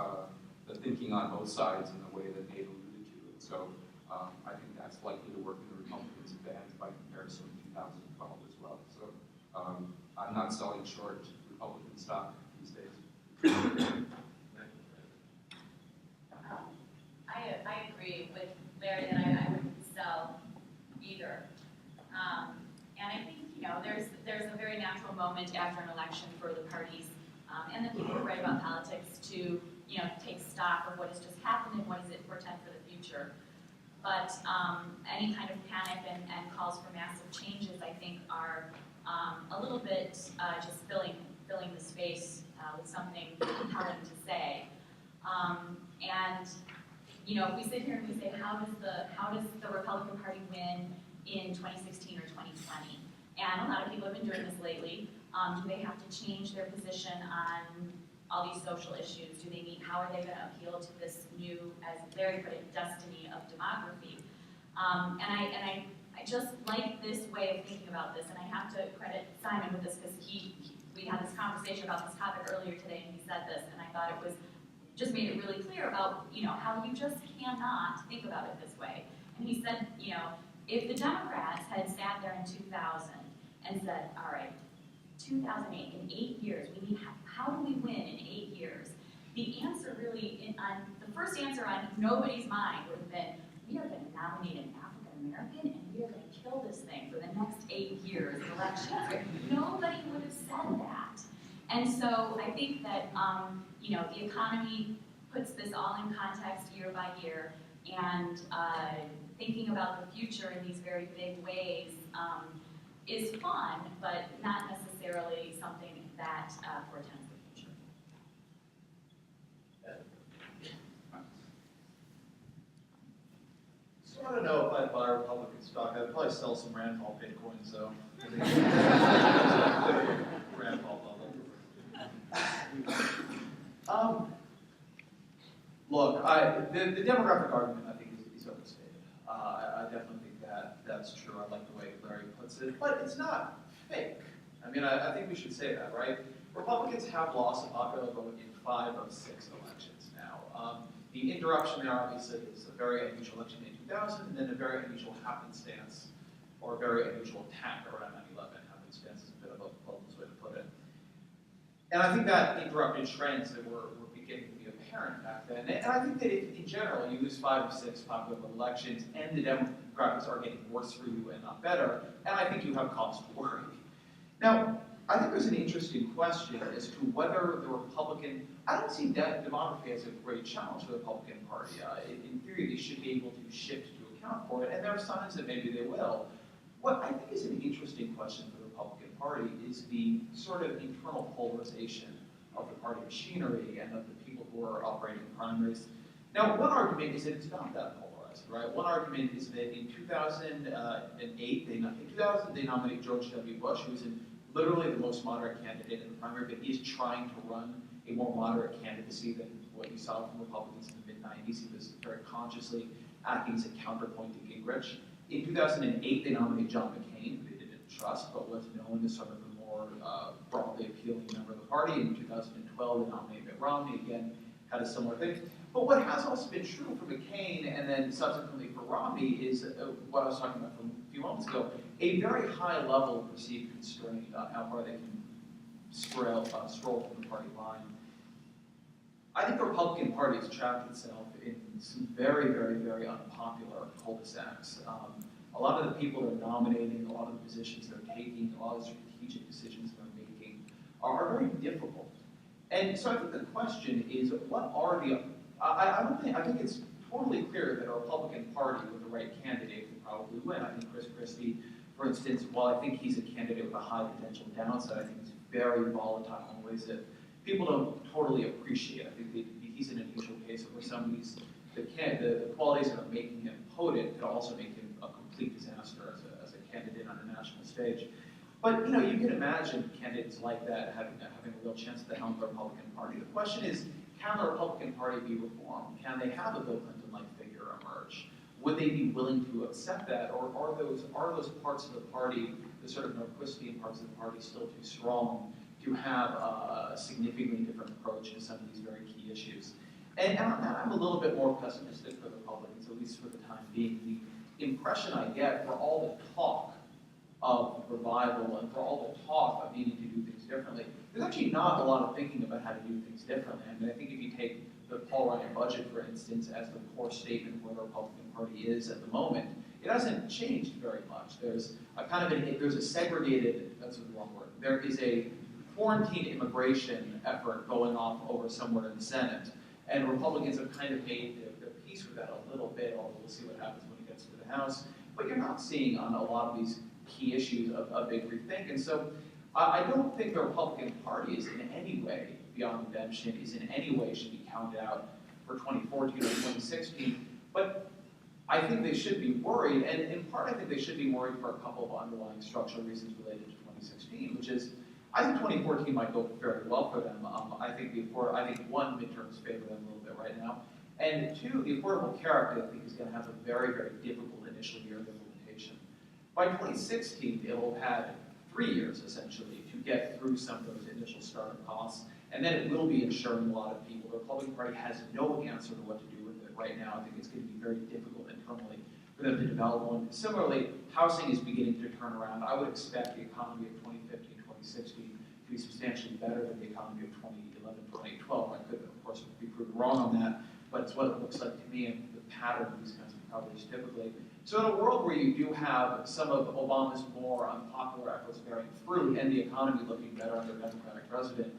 [SPEAKER 2] the thinking on both sides in the way that Nate alluded to. And so I think that's likely to work in the Republicans' advantage by comparison to 2012 as well. So I'm not selling short Republican stock these days.
[SPEAKER 6] I agree with Larry that I wouldn't sell either. And I think, there's a very natural moment after an election for the parties and the people who write about politics to, take stock of what has just happened and what does it portend for the future. But any kind of panic and calls for massive changes, I think, are a little bit just filling the space with something compelling to say. And if we sit here and we say, how does the Republican Party win in 2016 or 2020? And a lot of people have been doing this lately. Do they have to change their position on all these social issues? How are they going to appeal to this new, as Larry put it, destiny of demography? And I just like this way of thinking about this, and I have to credit Simon with this because we had this conversation about this topic earlier today, and he said this, and I thought it was just made it really clear about how you just cannot think about it this way. And he said, if the Democrats had sat there in 2000 and said, all right, 2008, in 8 years, how do we win in 8 years? The answer really, the first answer on nobody's mind would have been, we are going to nominate an African American and we are going to kill this thing for the next 8 years of elections. Right? Nobody would have said that. And so I think that, the economy puts this all in context year by year, and thinking about the future in these very big ways is fun, but not necessarily something that portends the future.
[SPEAKER 4] So I don't know if I'd buy Republican stock. I'd probably sell some Rand Paul Bitcoins, though. Rand Paul bubble. Look, the demographic argument, I think, is overstated. I definitely think that's true. I like the way Larry puts it, but it's not fake. I mean, I think we should say that, right? Republicans have lost a popular vote in 5 of 6 elections now. The interruption there, obviously, is a very unusual election in 2000, and then a very unusual happenstance, or a very unusual attack around 9/11. Happenstance is a bit of a close way to put it. And I think that interrupted trends that were beginning to be apparent apparent back then. And I think that if, in general, you lose 5 or 6 popular elections and the demographics are getting worse for you and not better, and I think you have cause to worry. Now, I think there's an interesting question as to whether the Republican, I don't see demography as a great challenge for the Republican Party. In theory, they should be able to shift to account for it, and there are signs that maybe they will. What I think is an interesting question for the Republican Party is the sort of internal polarization of the party machinery and of the people who are operating primaries. Now, one argument is that it's not that polarized, right? One argument is that in 2008, they nominated George W. Bush, who was literally the most moderate candidate in the primary, but he is trying to run a more moderate candidacy than what you saw from Republicans in the mid-90s. He was very consciously acting as a counterpoint to Gingrich. In 2008, they nominated John McCain, who they didn't trust, but was known as sort of a more broadly appealing member of the party. In 2012, they nominated Mitt Romney, again, had a similar thing. But what has also been true for McCain and then subsequently for Romney is what I was talking about from a few moments ago, a very high level of perceived constraint on how far they can stroll from the party line. I think the Republican Party has trapped itself in some very, very, very unpopular cul-de-sacs. A lot of the people they're nominating, a lot of the positions they're taking, a lot of the strategic decisions they're making are very difficult. And so I think the question is, what are the, I think it's totally clear that a Republican Party with the right candidate will probably win. I think Chris Christie, for instance, while I think he's a candidate with a high potential downside, I think he's very volatile in ways that people don't totally appreciate. I think he's an unusual case where some of these, the qualities that are making him potent could also make him a complete disaster as a candidate on a national stage. But you know, you can imagine candidates like that having a real chance at the helm of the Republican Party. The question is, can the Republican Party be reformed? Can they have a Bill Clinton-like figure emerge? Would they be willing to accept that, or are those parts of the party, the sort of Norquistian parts of the party, still too strong to have a significantly different approach to some of these very key issues? And on that, I'm a little bit more pessimistic for the Republicans, at least for the time being. The impression I get for all the talk of revival and for all the talk of needing to do things differently, there's actually not a lot of thinking about how to do things differently. I mean, I think if you take the Paul Ryan budget, for instance, as the core statement of where the Republican Party is at the moment, it hasn't changed very much. There's a segregated, that's the wrong word, there is a quarantine immigration effort going off over somewhere in the Senate, and Republicans have kind of made their peace with that a little bit, although we'll see what happens when it gets to the House. But you're not seeing on a lot of these key issues a big rethink. And so I don't think the Republican Party is in any way, beyond redemption, is in any way should be counted out for 2014 or 2016. But I think they should be worried, and in part I think they should be worried for a couple of underlying structural reasons related to 2016, which is, I think 2014 might go very well for them. I think one, midterms favor them a little bit right now, and two, the Affordable Care Act I think is going to have a very, very difficult initial year of implementation. By 2016, it will have had 3 years essentially to get through some of those initial startup costs, and then it will be insuring a lot of people. The Republican Party has no answer to what to do with it right now. I think it's going to be very difficult internally for them to develop one. Similarly, housing is beginning to turn around. I would expect the economy of 2015, 2016 to be substantially better than the economy of 2011, 2012. I could, of course, be proven wrong on that, but it's what it looks like to me and the pattern of these kinds of recoveries typically. So in a world where you do have some of Obama's more unpopular efforts bearing fruit and the economy looking better under a Democratic president,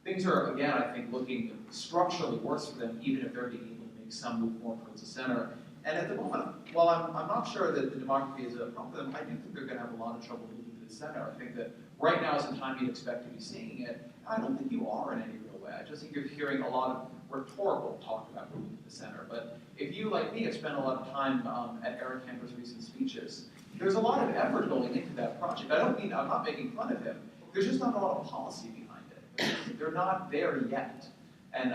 [SPEAKER 4] things are, again, I think, looking structurally worse for them, even if they're being able to make some move more towards the center. And at the moment, while I'm not sure that the demography is a problem for them, I do think they're going to have a lot of trouble moving to the center. I think that right now is the time you'd expect to be seeing it. I don't think you are in any real way. I just think you're hearing a lot of rhetorical talk about moving to the center. But if you, like me, have spent a lot of time at Eric Cantor's recent speeches, there's a lot of effort going into that project. I'm not making fun of him. There's just not a lot of policy behind it. They're not there yet. And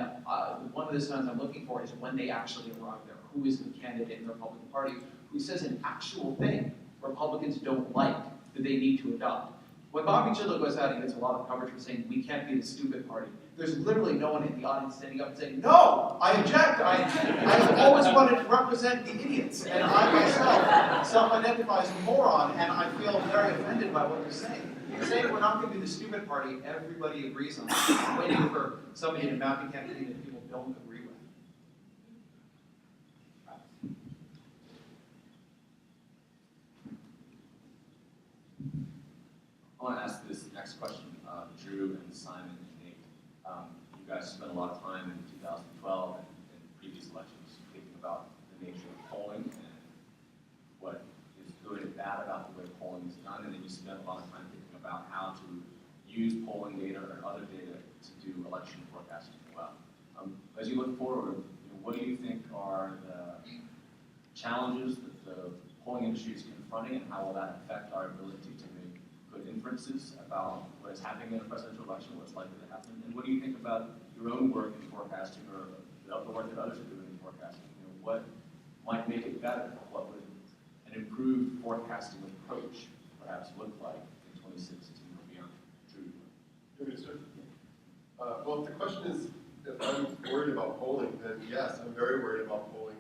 [SPEAKER 4] one of the signs I'm looking for is when they actually arrive there. Who is the candidate in the Republican Party who says an actual thing Republicans don't like that they need to adopt? When Bobby Jindal goes out and gets a lot of coverage for saying we can't be the stupid party, there's literally no one in the audience standing up and saying, no, I object. I've always wanted to represent the idiots. And I myself self-identify as a moron, and I feel very offended by what you're saying. You're saying we're not going to be the stupid party, everybody agrees on it. I'm waiting for somebody in a mapping campaign that people don't agree with.
[SPEAKER 1] question, Drew and Simon and Nate. You guys spent a lot of time in 2012 and previous elections thinking about the nature of polling and what is good and bad about the way polling is done, and then you spent a lot of time thinking about how to use polling data or other data to do election forecasting well. As you look forward, what do you think are the challenges that the polling industry is confronting, and how will that affect our ability to make good inferences about what is happening in a presidential election, what's likely to happen? And what do you think about your own work in forecasting, or the work that others are doing in forecasting? What might make it better? What would an improved forecasting approach perhaps look like in 2016 or beyond? Drew?
[SPEAKER 7] Well, if the question is if I'm worried about polling, then yes, I'm very worried about polling.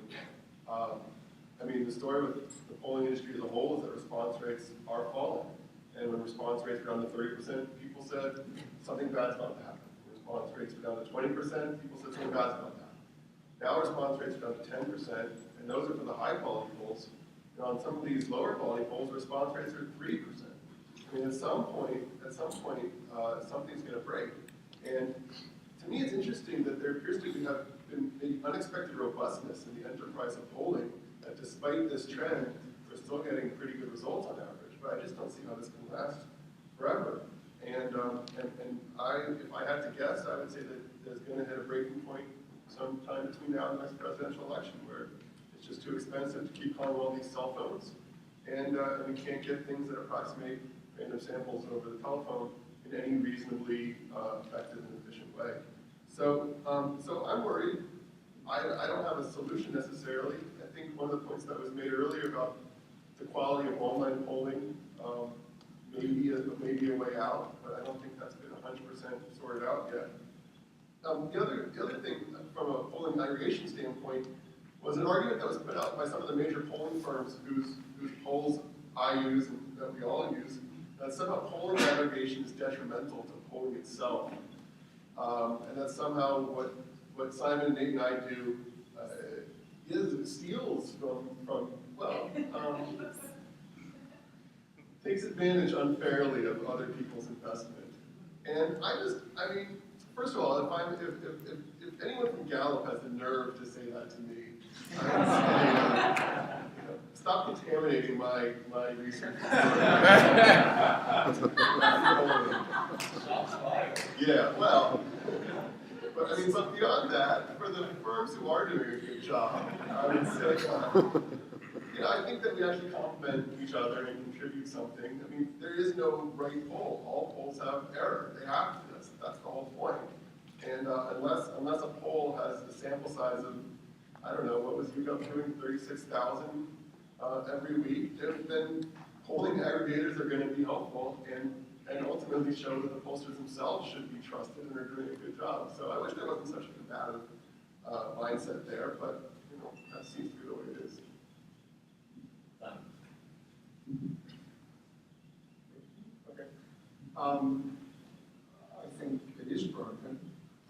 [SPEAKER 7] I mean, the story with the polling industry as a whole is that response rates are falling. And when response rates were down to 30%, people said something bad's about to happen. When response rates were down to 20%, people said something bad's about to happen. Now response rates are down to 10%, and those are for the high quality polls. And on some of these lower quality polls, response rates are 3%. I mean, at some point, something's going to break. And to me, it's interesting that there appears to have been an unexpected robustness in the enterprise of polling, that despite this trend, we're still getting pretty good results on average. But I just don't see how this can last forever. And if I had to guess, I would say that there's going to hit a breaking point sometime between now and the next presidential election, where it's just too expensive to keep calling all these cell phones, and we can't get things that approximate random samples over the telephone in any reasonably effective and efficient way. So I'm worried. I don't have a solution necessarily. I think one of the points that was made earlier about the quality of online polling may be a way out, but I don't think that's been 100% sorted out yet. The other thing from a polling aggregation standpoint was an argument that was put out by some of the major polling firms whose polls I use and that we all use, that somehow polling aggregation is detrimental to polling itself. And that somehow what Simon, Nate, and I do steals from takes advantage unfairly of other people's investment. And I mean, first of all, if anyone from Gallup has the nerve to say that to me, I would say, stop contaminating my research. Yeah, well, but I mean, but beyond that, for the firms who are doing a good job, I would say, I think that we actually complement each other and contribute something. I mean, there is no right poll. All polls have error. They have to. That's the whole point. And unless a poll has a sample size of, I don't know, what was UW doing, 36,000 every week, then polling aggregators are going to be helpful and ultimately show that the pollsters themselves should be trusted and are doing a good job. So I wish there wasn't such a combative mindset there, but that seems to be the way it is.
[SPEAKER 5] Okay. I think it is broken.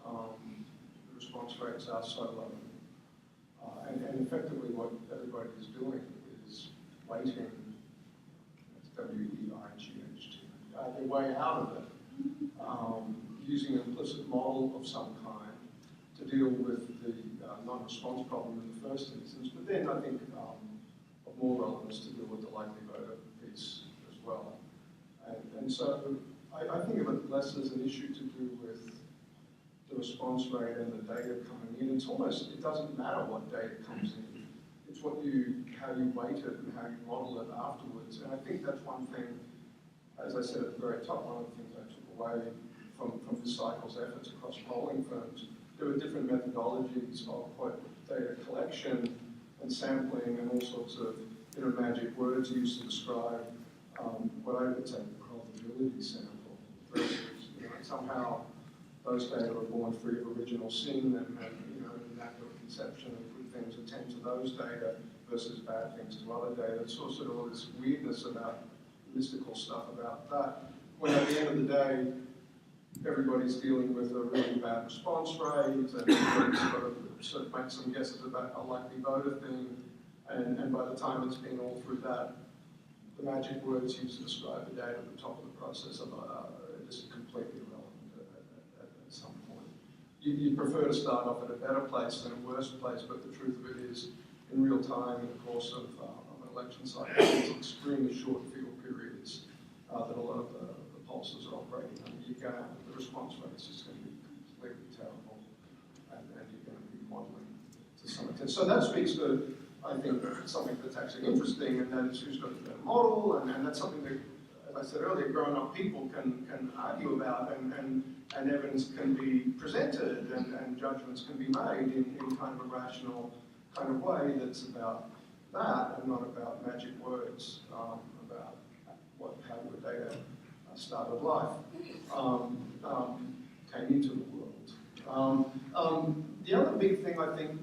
[SPEAKER 5] The response rates are so low. And effectively what everybody is doing is waiting, it's W-E-I-G-H-T, their way out of it, using an implicit model of some kind to deal with the non-response problem in the first instance, but then I think of more relevance to deal with the likely voter piece as well. And so I think of it less as an issue to do with the response rate and the data coming in. It's almost, it doesn't matter what data comes in. It's how you weight it and how you model it afterwards. And I think that's one thing, as I said at the very top, one of the things I took away from this cycle's efforts across polling firms. There were different methodologies of data collection and sampling and all sorts of magic words used to describe what I would say probability sample versus somehow those data are born free of original sin and in that conception of good things attend to those data versus bad things to other data. It's sort of all this weirdness about mystical stuff about that. When at the end of the day, everybody's dealing with a really bad response rate, and everybody's got to sort of make some guesses about a likely voter thing, and by the time it's been all through that, the magic words used to describe the data at the top of the process are just completely irrelevant at some point. You prefer to start off at a better place than a worse place, but the truth of it is, in real time, in the course of an election cycle, it's extremely short field periods that a lot of the pollsters are operating under. The response rate is just going to be completely terrible, and you're going to be modelling to some extent. So that speaks to, I think, something that's actually interesting, and that is who's got the better model, and that's something that, as I said earlier, grown-up people can argue about, and evidence can be presented, and judgments can be made in kind of a rational kind of way that's about that, and not about magic words, about how your data started life, came into the world. The other big thing, I think,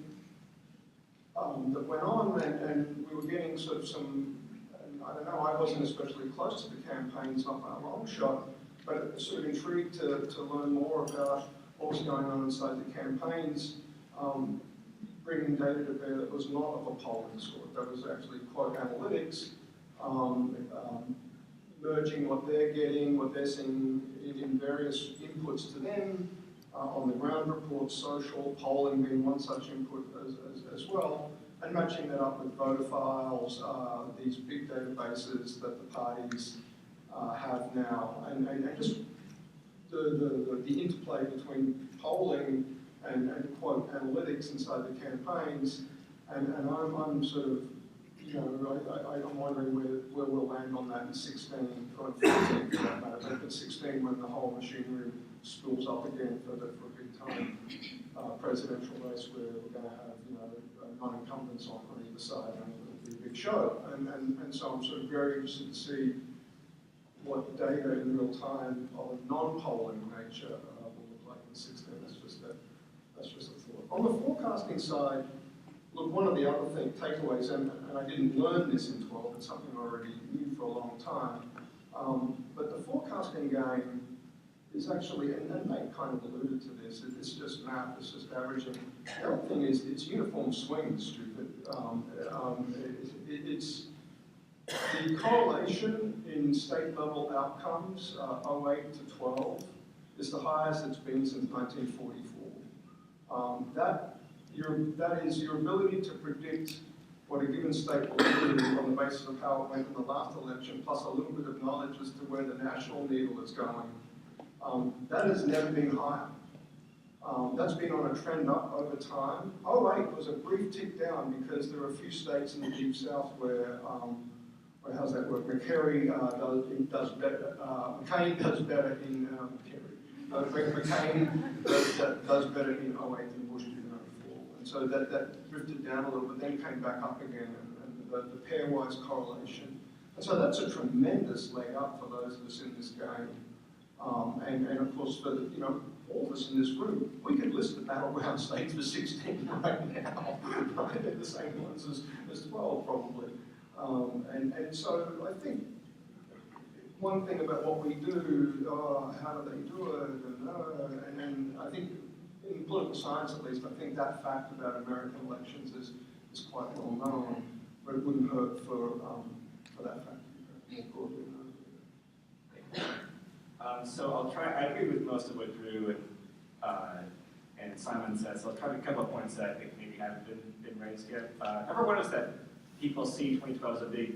[SPEAKER 5] that went on, and we were getting sort of some, I don't know, I wasn't especially close to the campaigns, not by a long shot, but sort of intrigued to learn more about what was going on inside the campaigns, bringing data to bear that was not of a polling sort, that was actually quote analytics, merging what they're getting, what they're seeing in various inputs to them, on the ground reports, social, polling being one such input as well, and matching that up with voter files, these big databases that the parties have now, and just the interplay between polling and quote analytics inside the campaigns, and I'm sort of, you know, I'm wondering where we'll land on that in 16, or 14 for that matter, but 16 when the whole machinery spools up again for a big time presidential race where we're going to have, you know, non-incumbents on either side, and it'll be a big show. And so I'm sort of very interested to see what data in real time of a non-polling nature will look like in 16. That's just a thought. On the forecasting side, look, one of the other takeaways, and I didn't learn this in 12, it's something I already knew for a long time, but the forecasting game is actually, and Nate kind of alluded to this, it's just math, it's just averaging. The other thing is, it's uniform swing, stupid. It's the correlation in state level outcomes, 08 to 12, is the highest it's been since 1944. That is your ability to predict what a given state will do on the basis of how it went in the last election, plus a little bit of knowledge as to where the national needle is going. That has never been higher. That's been on a trend up over time. 08 was a brief tick down because there are a few states in the Deep South where how's that work? McCain does better in McCain does better in 08 than Bush did in 04. And so that drifted down a little, but then came back up again, and the pairwise correlation. And so that's a tremendous leg up for those of us in this game. And of course, for you know, all of us in this room, we could list the battleground states for 16 right now. Right? They're the same ones as 12, probably. And so I think one thing about what we do, how do they do it, and I think in political science at least, I think that fact about American elections is quite well known, but it wouldn't hurt for that fact to be more broadly known.
[SPEAKER 3] So I'll try, I agree with most of what Drew and Simon said, so I'll try to cover points that I think maybe haven't been raised yet. Number one is that people see 2012 as a big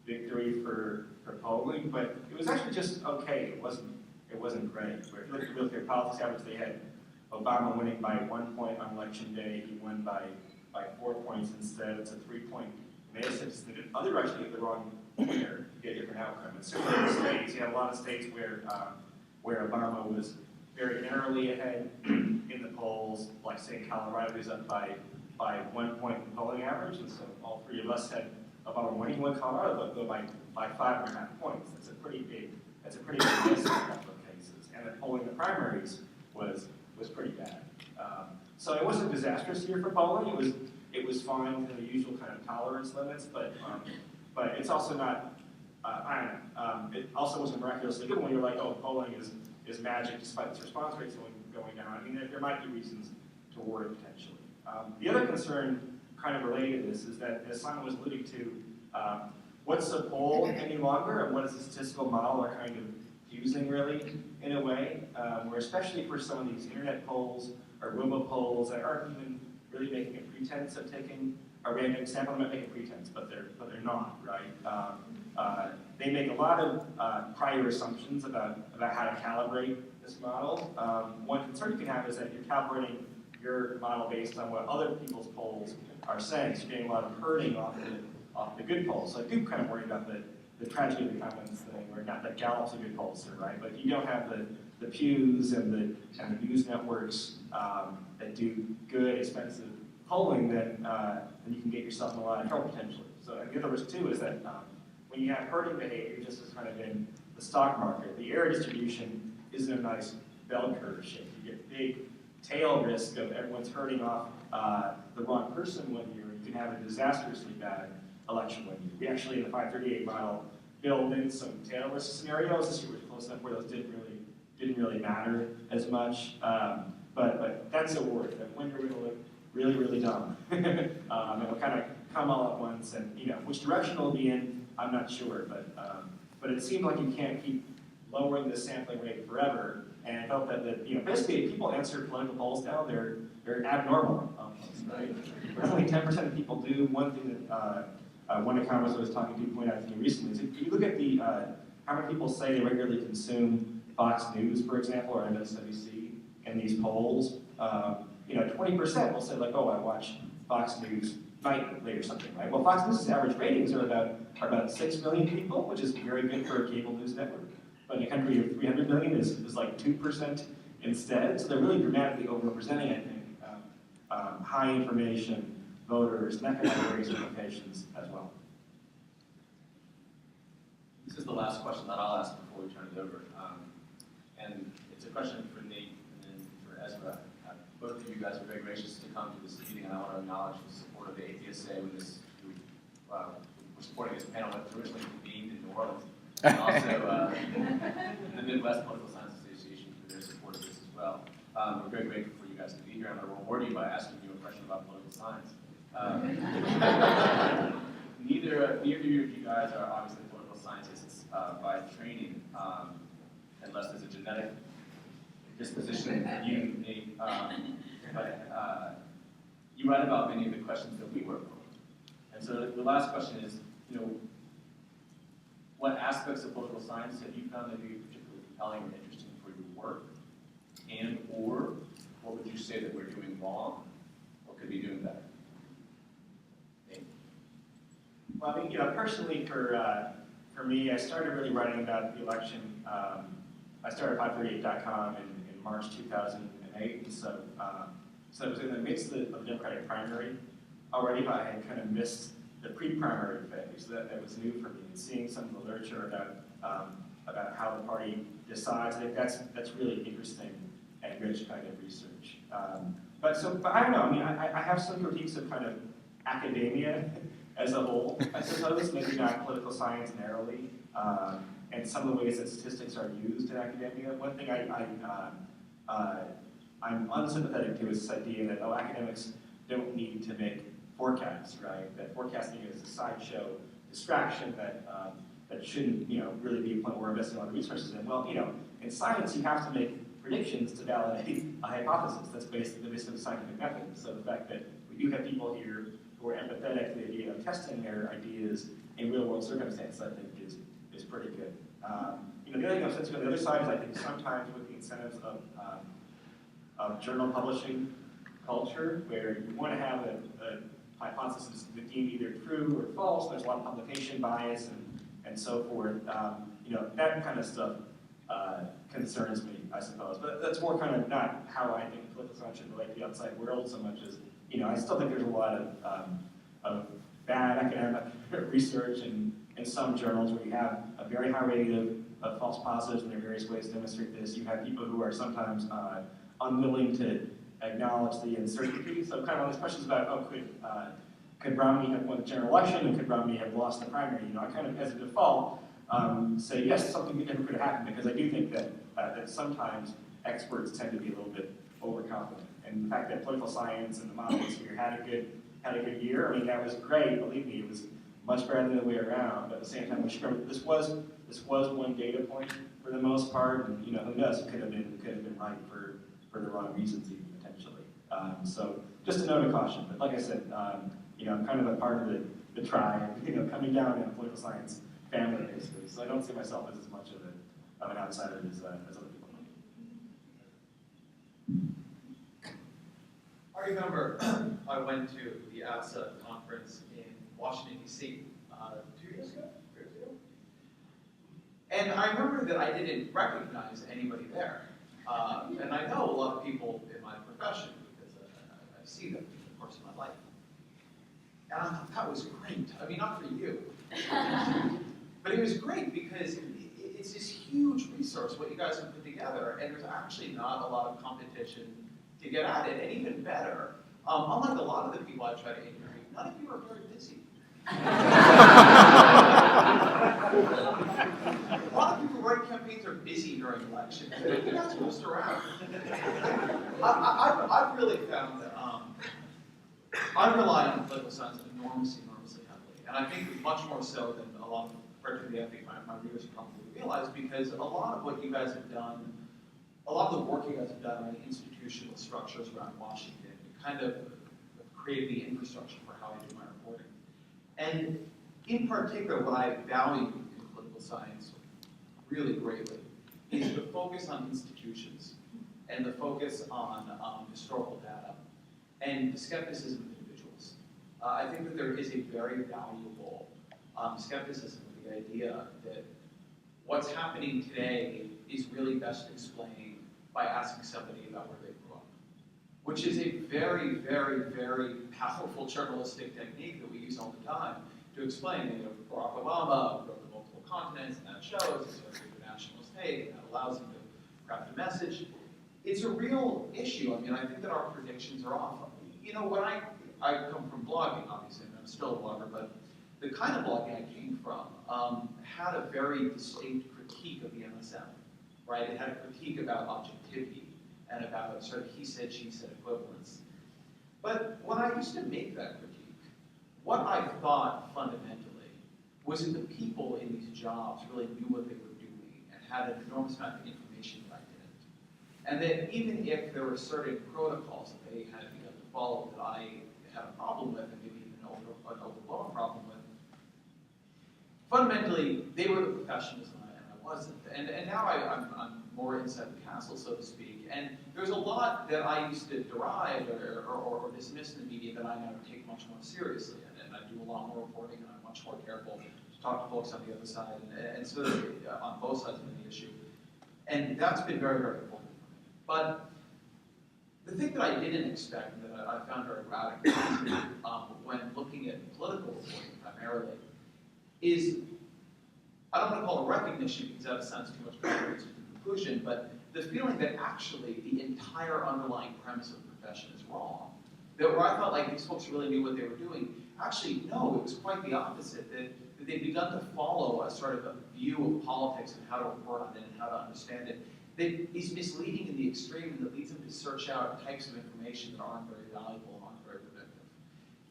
[SPEAKER 3] victory for polling, but it was actually just okay. It wasn't great. If you look at the real clear politics average, they had Obama winning by 1 point on election day. He won by 4 points instead. It's a 3-point massive. The other direction, you get the wrong winner, you get a different outcome. And similar in states, you had a lot of states where Obama was very narrowly ahead in the polls, like say Colorado was up by 1 point in polling average, and so all three of us had Obama winning one Colorado, but go by 5.5 points. That's a pretty big miss in a couple of cases. And the polling in the primaries was pretty bad. So it wasn't a disastrous year for polling. It was fine within the usual kind of tolerance limits, but it's also not. I don't know. It also wasn't miraculously good when you're like, oh, polling is magic despite its response rates going down. I mean, there might be reasons to worry potentially. The other concern kind of related to this is that, as Simon was alluding to, what's a poll any longer and what is a statistical model are kind of confusing, really, in a way, where especially for some of these internet polls or robo-polls that aren't even really making a pretense of taking a random sample. I'm not making a pretense, but they're not, right? They make a lot of prior assumptions about how to calibrate this model. One concern you can have is that you're calibrating your model based on what other people's polls are saying. So you're getting a lot of herding off the good polls. So I do kind of worry about the tragedy of the commons thing, where not that Gallup's a good pollster, right? But if you don't have the Pews and the news networks that do good, expensive polling, then you can get yourself in a lot of trouble potentially. So the other risk too is that when you have herding behavior, just as kind of in the stock market, the error distribution isn't a nice bell curve shape. You get big tail risk of everyone's herding off the wrong person one year. You can have a disastrously bad election one year. We actually, in the 538 model, built in some tail risk scenarios. This year was close enough where those didn't really matter as much. But that's a worry, that when you're going to look really, really dumb. It'll kind of come all at once, and which direction it'll be in, I'm not sure. But it seemed like you can't keep lowering the sampling rate forever. And I felt that basically if people answer political polls now, they're abnormal almost, right? Where only 10% of people do. One thing that one economist I was talking to pointed out to me recently is if you look at the how many people say they regularly consume Fox News, for example, or MSNBC in these polls, 20% will say like, oh, I watch Fox News nightly or something, right? Well, Fox News' average ratings are about 6 million people, which is very good for a cable news network. But in a country of 300 million is like 2% instead. So they're really dramatically overrepresenting, I think, high information voters, and that can have various implications as well.
[SPEAKER 1] This is the last question that I'll ask before we turn it over. And it's a question for Nate and then for Ezra. Both of you guys are very gracious to come to this meeting, and I want to acknowledge the support of the APSA when we're supporting this panel that was originally convened in New Orleans. And also the Midwest Political Science Association for their support of this as well. We're very grateful for you guys to be here. I'm going to reward you by asking you a question about political science. Neither of you guys are obviously political scientists by training, unless there's a genetic disposition for you, Nate. But you write about many of the questions that we work on. And so the last question is, what aspects of political science have you found to be particularly compelling or interesting for your work? And or what would you say that we're doing wrong or could be doing better? Nate?
[SPEAKER 3] Well, I mean, personally for me, I started really writing about the election. I started 538.com in March 2008, and so it was in the midst of the Democratic primary already, but I had kind of missed the pre-primary phase. That was new for me, and seeing some of the literature about how the party decides, I think that's really interesting and rich kind of research. But I don't know. I mean, I have some critiques of kind of academia as a whole, I suppose, maybe not political science narrowly, and some of the ways that statistics are used in academia. One thing I'm unsympathetic to is this idea that, academics don't need to make forecasts, right? That forecasting is a sideshow distraction that shouldn't, really be a point where we're investing a lot of resources in. Well, in science, you have to make predictions to validate a hypothesis. That's basically the basis of the scientific method. So the fact that we do have people here who are empathetic to the idea of testing their ideas in real-world circumstances, I think is pretty good. The other thing I'm sensitive on the other side is I think sometimes with the incentives of journal publishing culture, where you want to have a hypothesis that deemed either true or false, there's a lot of publication bias and so forth. That kind of stuff concerns me, I suppose. But that's more kind of not how I think political science should relate to the outside world so much as, I still think there's a lot of bad academic research in some journals where you have a very high rate of false positives, and there are various ways to demonstrate this. You have people who are sometimes unwilling to acknowledge the uncertainty. So kind of all these questions about, could Romney have won the general election, and could Romney have lost the primary? I kind of, as a default, say yes, something different could happen, because I do think that sometimes experts tend to be a little bit overconfident. And the fact that political science and the models here had a good year, I mean, that was great. Believe me, it was much better than the way around. But at the same time, we should remember this was one data point
[SPEAKER 8] for the most part, and who knows, it could have been right for the wrong reasons even potentially. So just a note of caution. But like I said, I'm kind of a part of the tribe, coming down in a political science family basically. So I don't see myself as much of an outsider as other people.
[SPEAKER 4] I remember I went to the APSA conference in Washington, D.C. 2 years ago, 3 years ago. And I remember that I didn't recognize anybody there. And I know a lot of people in my profession because I see them in the course of my life. And I thought that was great. I mean, not for you. But it was great because it's this huge resource, what you guys have put together, and there's actually not a lot of competition to get at it. And even better, unlike a lot of the people I try to interview, none of you are very busy. A lot of people who write campaigns are busy during elections. You guys move around. I've really found that I rely on political science enormously heavily. And I think much more so than a lot of, particularly I think my readers probably realize, because a lot of what you guys have done, a lot of the work you guys have done on institutional structures around Washington kind of created the infrastructure for how I do my reporting. And in particular, what I value in political science really greatly is the focus on institutions and the focus on historical data and the skepticism of individuals. I think that there is a very valuable skepticism of the idea that what's happening today is really best explained by asking somebody about where they grew up, which is a very, very, very powerful journalistic technique that we use all the time to explain. Barack Obama wrote to multiple continents, and that shows it's sort of a national state, and that allows him to craft a message. It's a real issue. I mean, I think that our predictions are off. When I come from blogging, obviously, and I'm still a blogger, but the kind of blogging I came from had a very distinct critique of the MSM, right? It had a critique about objectivity and about sort of he said, she said equivalence. But when I used to make that critique, what I thought fundamentally was that the people in these jobs really knew what they were doing and had an enormous amount of information that I didn't. And that even if there were certain protocols that they had begun to follow that I had a problem with, and maybe even an overblown problem with, fundamentally, they were the professionals and I wasn't. And now I'm more inside the castle, so to speak. And there's a lot that I used to derive or dismiss in the media that I now take much more seriously. And I do a lot more reporting, and I'm much more careful to talk to folks on the other side, and sort of on both sides of the issue. And that's been very, very important for me. But the thing that I didn't expect, and that I found very radical when looking at political reporting primarily, is, I don't want to call it recognition because that sounds too much better to the conclusion, but the feeling that actually the entire underlying premise of the profession is wrong. That where I felt like these folks really knew what they were doing, actually no, it was quite the opposite, that they'd begun to follow a sort of a view of politics and how to report on it and how to understand it that is misleading in the extreme and that leads them to search out types of information that aren't very valuable and aren't very predictive.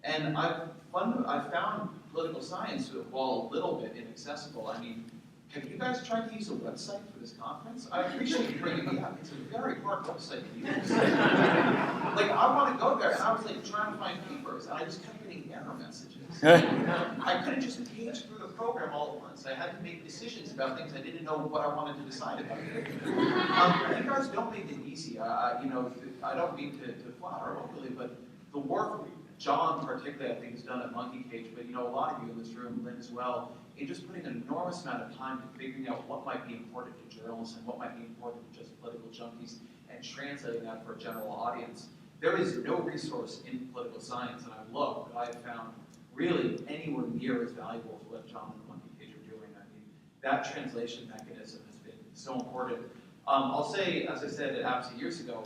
[SPEAKER 4] And I've found political science, while a little bit inaccessible. I mean, have you guys tried to use a website for this conference? I appreciate you bringing me up. It's a very hard website to use. Like, I want to go there, and I was like trying to find papers, and I just kept getting error messages. I couldn't just page through the program all at once. I had to make decisions about things I didn't know what I wanted to decide about. You guys don't make it easy. I don't mean to flatter really, but the work John particularly, I think, has done at Monkey Cage, but a lot of you in this room, Lynn as well, in just putting an enormous amount of time to figuring out what might be important to journalists and what might be important to just political junkies and translating that for a general audience. There is no resource in political science, and I've looked, that I have found really anywhere near as valuable as what John and Monkey Cage are doing. I mean, that translation mechanism has been so important. I'll say, as I said at APSA years ago,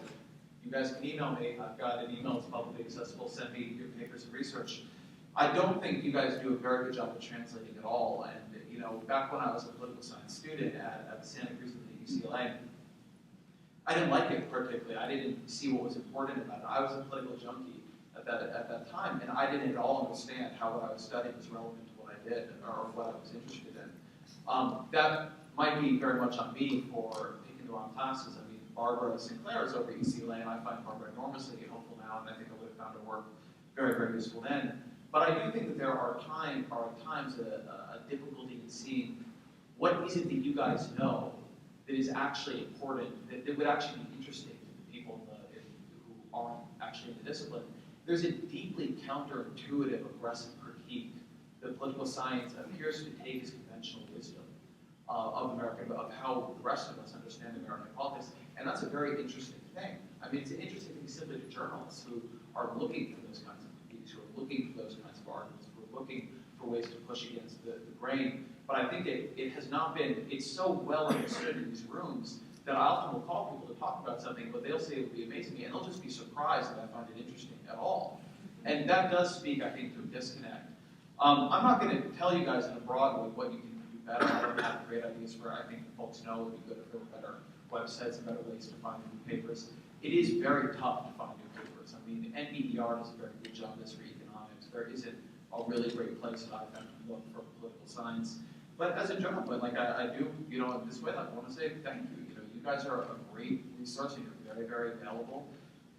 [SPEAKER 4] you guys can email me. I've got an email that's publicly accessible. Send me your papers and research. I don't think you guys do a very good job of translating at all. And back when I was a political science student at Santa Cruz and UCLA, I didn't like it particularly. I didn't see what was important about it. I was a political junkie at that time, and I didn't at all understand how what I was studying was relevant to what I did or what I was interested in. That might be very much on me for picking the wrong classes. I mean, Barbara Sinclair is over at UCLA, and I find Barbara enormously helpful now, and I think I would have found her work very, very useful then. But I do think that there are times a difficulty in seeing what is it that you guys know that is actually important, that would actually be interesting to the people who aren't actually in the discipline. There's a deeply counterintuitive, aggressive critique that political science appears to take as conventional wisdom of how the rest of us understand American politics, and that's a very interesting thing. I mean, it's an interesting thing simply to journalists who are looking for those kinds of critiques, who are looking for those kinds of arguments, who are looking for ways to push against the grain. But I think it has not been, it's so well understood in these rooms that I often will call people to talk about something, but they'll say it would be amazing to me, and they'll just be surprised that I find it interesting at all. And that does speak, I think, to a disconnect. I'm not going to tell you guys in a broad way what you can do better. I don't have great ideas for it. I think folks know it would be good if there were better websites and better ways to find new papers. It is very tough to find new papers. I mean, NBER does a very good job of this for economics. There isn't a really great place that I've found to look for political science. But as a general point, like I do, you know, in this way, like, I want to say thank you. You know, you guys are a great resource and you're very, very available.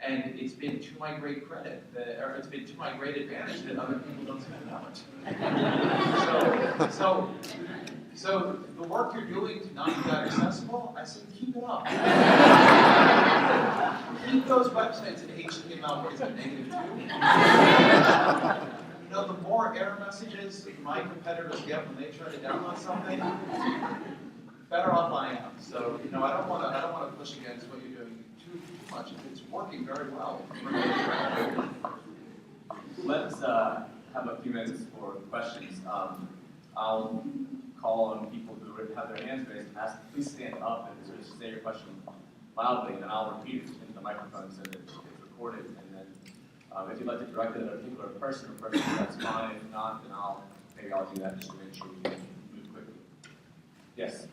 [SPEAKER 4] And it's been to my great credit, or it's been to my great advantage that other people don't spend that much. So the work you're doing to not be that accessible, I say keep it up. Keep those websites at HTML, what is it, -2? You know, the more error messages my competitors get when they try to download something, better off I am. So, you know, I don't want to push against what you're doing too much. It's working very well.
[SPEAKER 1] Let's have a few minutes for questions. I'll call on people who have their hands raised and ask, please stand up and sort of say your question loudly, and then I'll repeat it into the microphone so that it's recorded. And then if you'd like to direct it at a particular person or person, that's fine. If not, then maybe I'll do that just to make sure we move quickly. Yes?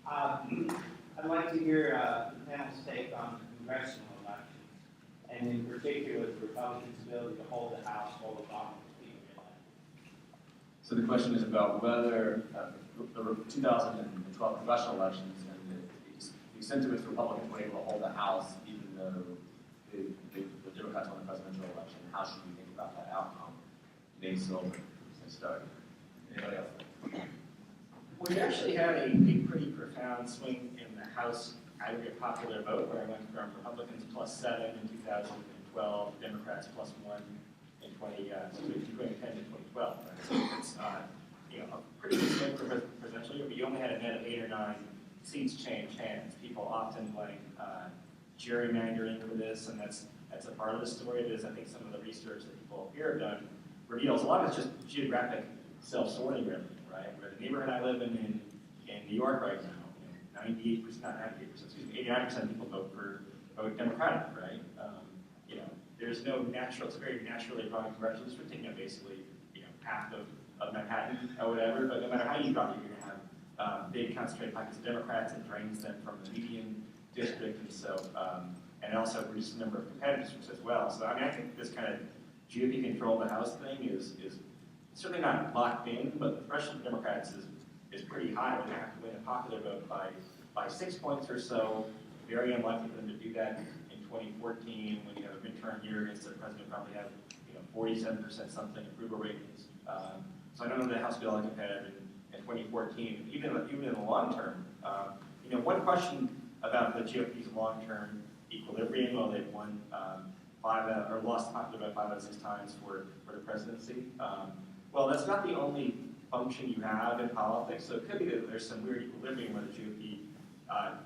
[SPEAKER 9] I'd like to hear the panel's take on congressional elections, and in particular, the Republicans' ability to hold the House while Obama was being reelected.
[SPEAKER 1] So the question is about whether the 2012 congressional elections and the extent to which Republicans were able to hold the House, even though the Democrats won the presidential election. How should we think about that outcome? Nate Silver, start. Anybody else?
[SPEAKER 3] We actually had a pretty profound swing in the House aggregate popular vote, where I went from Republicans +7 in 2012, Democrats +1 in 2010 to 2012. Right? So it's a pretty good swing for presidential year, but you only had a net of 8 or 9 seats change hands. People often blame gerrymandering for this, and that's a part of the story. It is, I think, some of the research that people here have done reveals a lot of it's just geographic self-sorting, really, right? Where the neighborhood I live in New York right now, 98%, not 98%, excuse me, 89% of people vote Democratic, right? There's no natural, it's a very naturally drawn congressional district, taking up basically, half of Manhattan or whatever, but no matter how you draw it, you're going to have big concentrated pockets of Democrats and drains them from the median district, and so, and also reduces the number of competitive districts as well. So, I mean, I think this kind of GOP control of the House thing is certainly not locked in, but the threshold of Democrats is pretty high. They have to win a popular vote by 6 points or so. Very unlikely for them to do that in 2014 when you have a midterm year against the president probably have 47% something approval ratings. So I don't know that the House will be all that competitive in 2014. Even in the long term, one question about the GOP's long-term equilibrium, well, they've won lost popular vote 5 out of 6 times for the presidency. Well, that's not the only function you have in politics. So it could be that there's some weird equilibrium where the GOP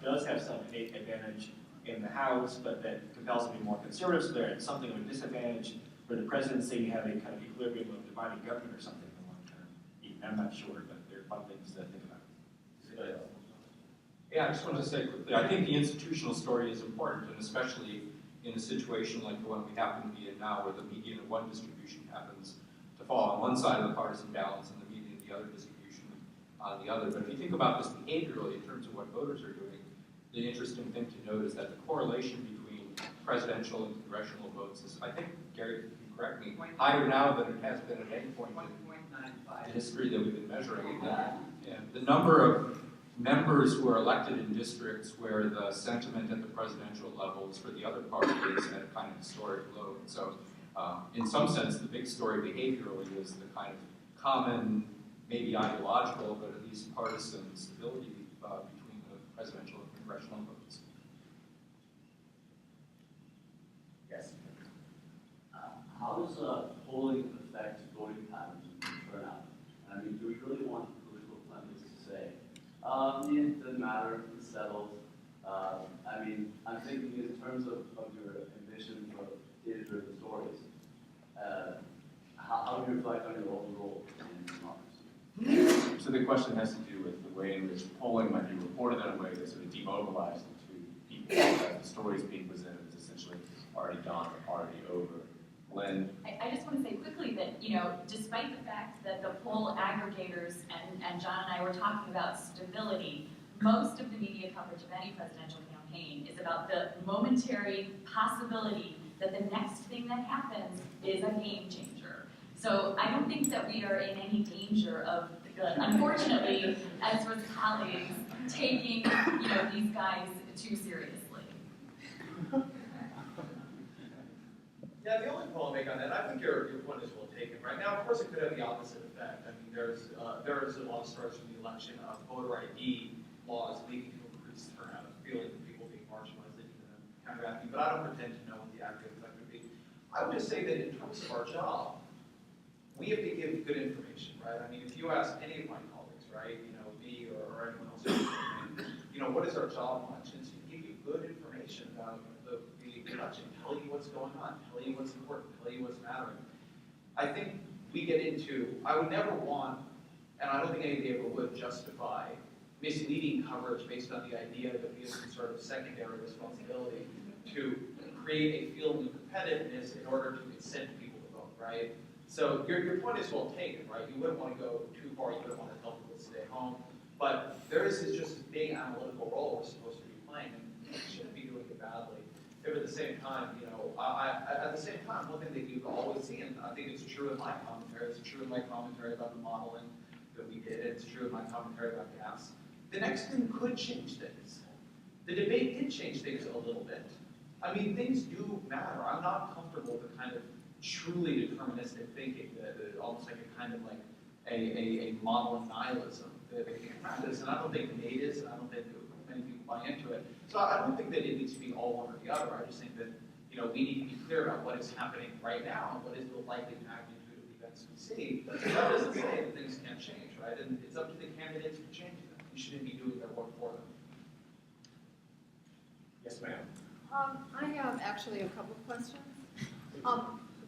[SPEAKER 3] does have some innate advantage in the House, but that compels them to be more conservative. So they're at something of a disadvantage. For the presidency, you have a kind of equilibrium of dividing government or something in the long term. I'm not sure, but there are fun things to think about.
[SPEAKER 2] Yeah, I just wanted to say quickly, I think the institutional story is important, and especially in a situation like the one we happen to be in now, where the median of one distribution happens to fall on one side of the partisan balance and the median of the other distribution on the other. But if you think about this behaviorally in terms of what voters are doing, the interesting thing to note is that the correlation between presidential and congressional votes is, I think, Gary, if you correct me, higher now than it has been at any point.
[SPEAKER 4] 1.9.
[SPEAKER 2] the history that we've been measuring, the number of members who are elected in districts where the sentiment at the presidential levels for the other party is at a kind of historic low. So in some sense, the big story behaviorally is the kind of common, maybe ideological, but at least partisan stability between the presidential and congressional votes.
[SPEAKER 1] Yes.
[SPEAKER 10] How does polling affect voting patterns and turnout? I mean, do we really want political pundits to say, it doesn't matter, it's settled? I mean, I'm thinking in terms of your ambition for data-driven stories. How do you reflect on your own role in democracy?
[SPEAKER 1] So the question has to do with the way in which polling might be reported in a way that's sort of demobilized to people, that the stories being presented is essentially already done or already over. Lynn?
[SPEAKER 6] I just want to say quickly that, despite the fact that the poll aggregators and John and I were talking about stability, most of the media coverage of any presidential campaign is about the momentary possibility that the next thing that happens is a game changer. So I don't think that we are in any danger of, unfortunately, Ezra's colleagues taking, these guys too seriously.
[SPEAKER 4] Yeah, the only point I'll make on that, I think your point is well taken. Right now, of course, it could have the opposite effect. I mean, there is a lot of stories from the election of voter ID laws leading to increased turnout, a feeling of people being marginalized, leading to them counteracting. But I don't pretend to know what the aggregate effect would be. I would just say that in terms of our job, we have to give good information, right? I mean, if you ask any of my colleagues, right, me or anyone else, what is our job function? It's to give you good information about the election, tell you what's going on, tell you what's important, tell you what's mattering. I think we get into, I would never want, and I don't think anybody ever would justify misleading coverage based on the idea that we have some sort of secondary responsibility to create a feeling of competitiveness in order to incent people to vote, right? So your point is well taken, right? You wouldn't want to go too far, you wouldn't want to tell people to stay home, but there is just a big analytical role we're supposed to be playing, and we shouldn't be doing it badly. If at the same time, at the same time, one thing that you always see, and I think it's true in my commentary, it's true in my commentary about the modeling that we did, it's true in my commentary about gas. The next thing could change things. The debate did change things a little bit. I mean, things do matter. I'm not comfortable with the kind of truly deterministic thinking that almost like a kind of like a model of nihilism that we can practice, and I don't think Nate is, and I don't think many people buy into it. So I don't think that it needs to be all one or the other. I just think that we need to be clear about what is happening right now and what is the likely magnitude of events we see. But that doesn't say that things can't change, right? And it's up to the candidates to change them. We shouldn't be doing their work for them.
[SPEAKER 3] Yes, ma'am.
[SPEAKER 11] I have actually a couple of questions.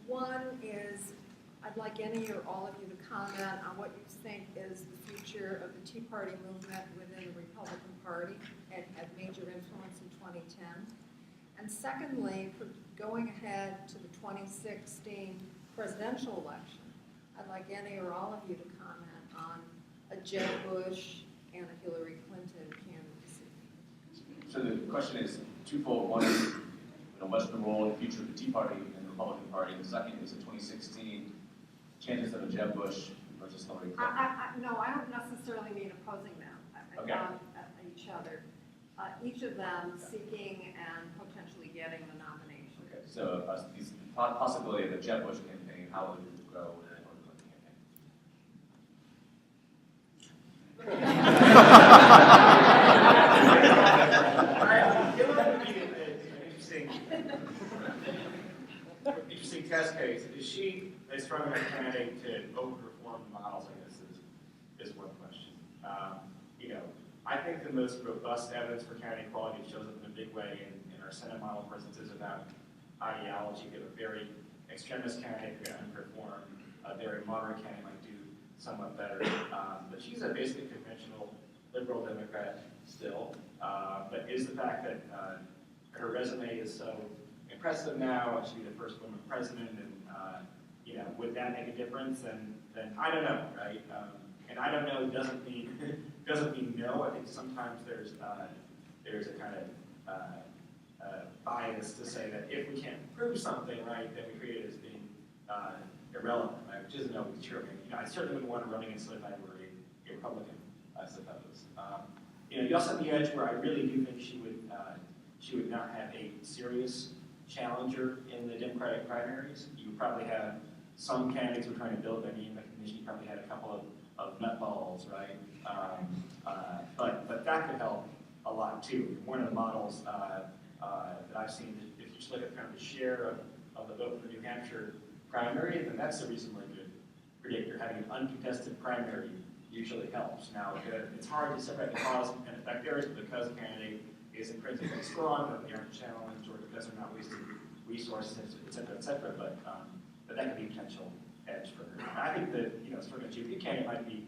[SPEAKER 11] One is, I'd like any or all of you to comment on what you think is the future of the Tea Party movement within the Republican Party and had major influence in 2010. And secondly, for going ahead to the 2016 presidential election, I'd like any or all of you to comment on a Jeb Bush and a Hillary Clinton candidacy.
[SPEAKER 1] So the question is twofold. One is, what's the role and future of the Tea Party and the Republican Party? And the second is the 2016 chances of a Jeb Bush versus Hillary Clinton.
[SPEAKER 11] No, I don't necessarily mean opposing them each other. Each of them seeking and potentially getting the nomination.
[SPEAKER 1] Okay, so the possibility of the Jeb Bush campaign, how would it go with the Hillary Clinton
[SPEAKER 3] campaign? Interesting test case. Is she a strong enough candidate to overperform the models? I guess is one question. I think the most robust evidence for candidate quality shows up in a big way in our Senate model. For instance, is about ideology. We have a very extremist candidate who underperform. A very moderate candidate might do somewhat better. But she's a basically conventional liberal Democrat still. But is the fact that her resume is so impressive now, and she'll be the first woman president, and would that make a difference? Then I don't know, right? And I don't know doesn't mean no. I think sometimes there's a kind of bias to say that if we can't prove something, right, then we create it as being
[SPEAKER 8] irrelevant, right? Which isn't always true. I mean, I certainly wouldn't want to run against her if I were a Republican, I suppose. You also have the edge where I really do think she would not have a serious challenger in the Democratic primaries. You would probably have some candidates who are trying to build their name recognition. You probably had a couple of nutballs, right? But that could help a lot too. One of the models that I've seen, if you just look at kind of the share of the vote for the New Hampshire primary, then that's a reasonably good predictor. Having an uncontested primary usually helps. Now, it's hard to separate the cause and effect there because a candidate is intrinsically strong, or they aren't challenged, or because they're not wasting resources, et cetera, but that could be a potential edge for her. I think that, sort of a GOP candidate might be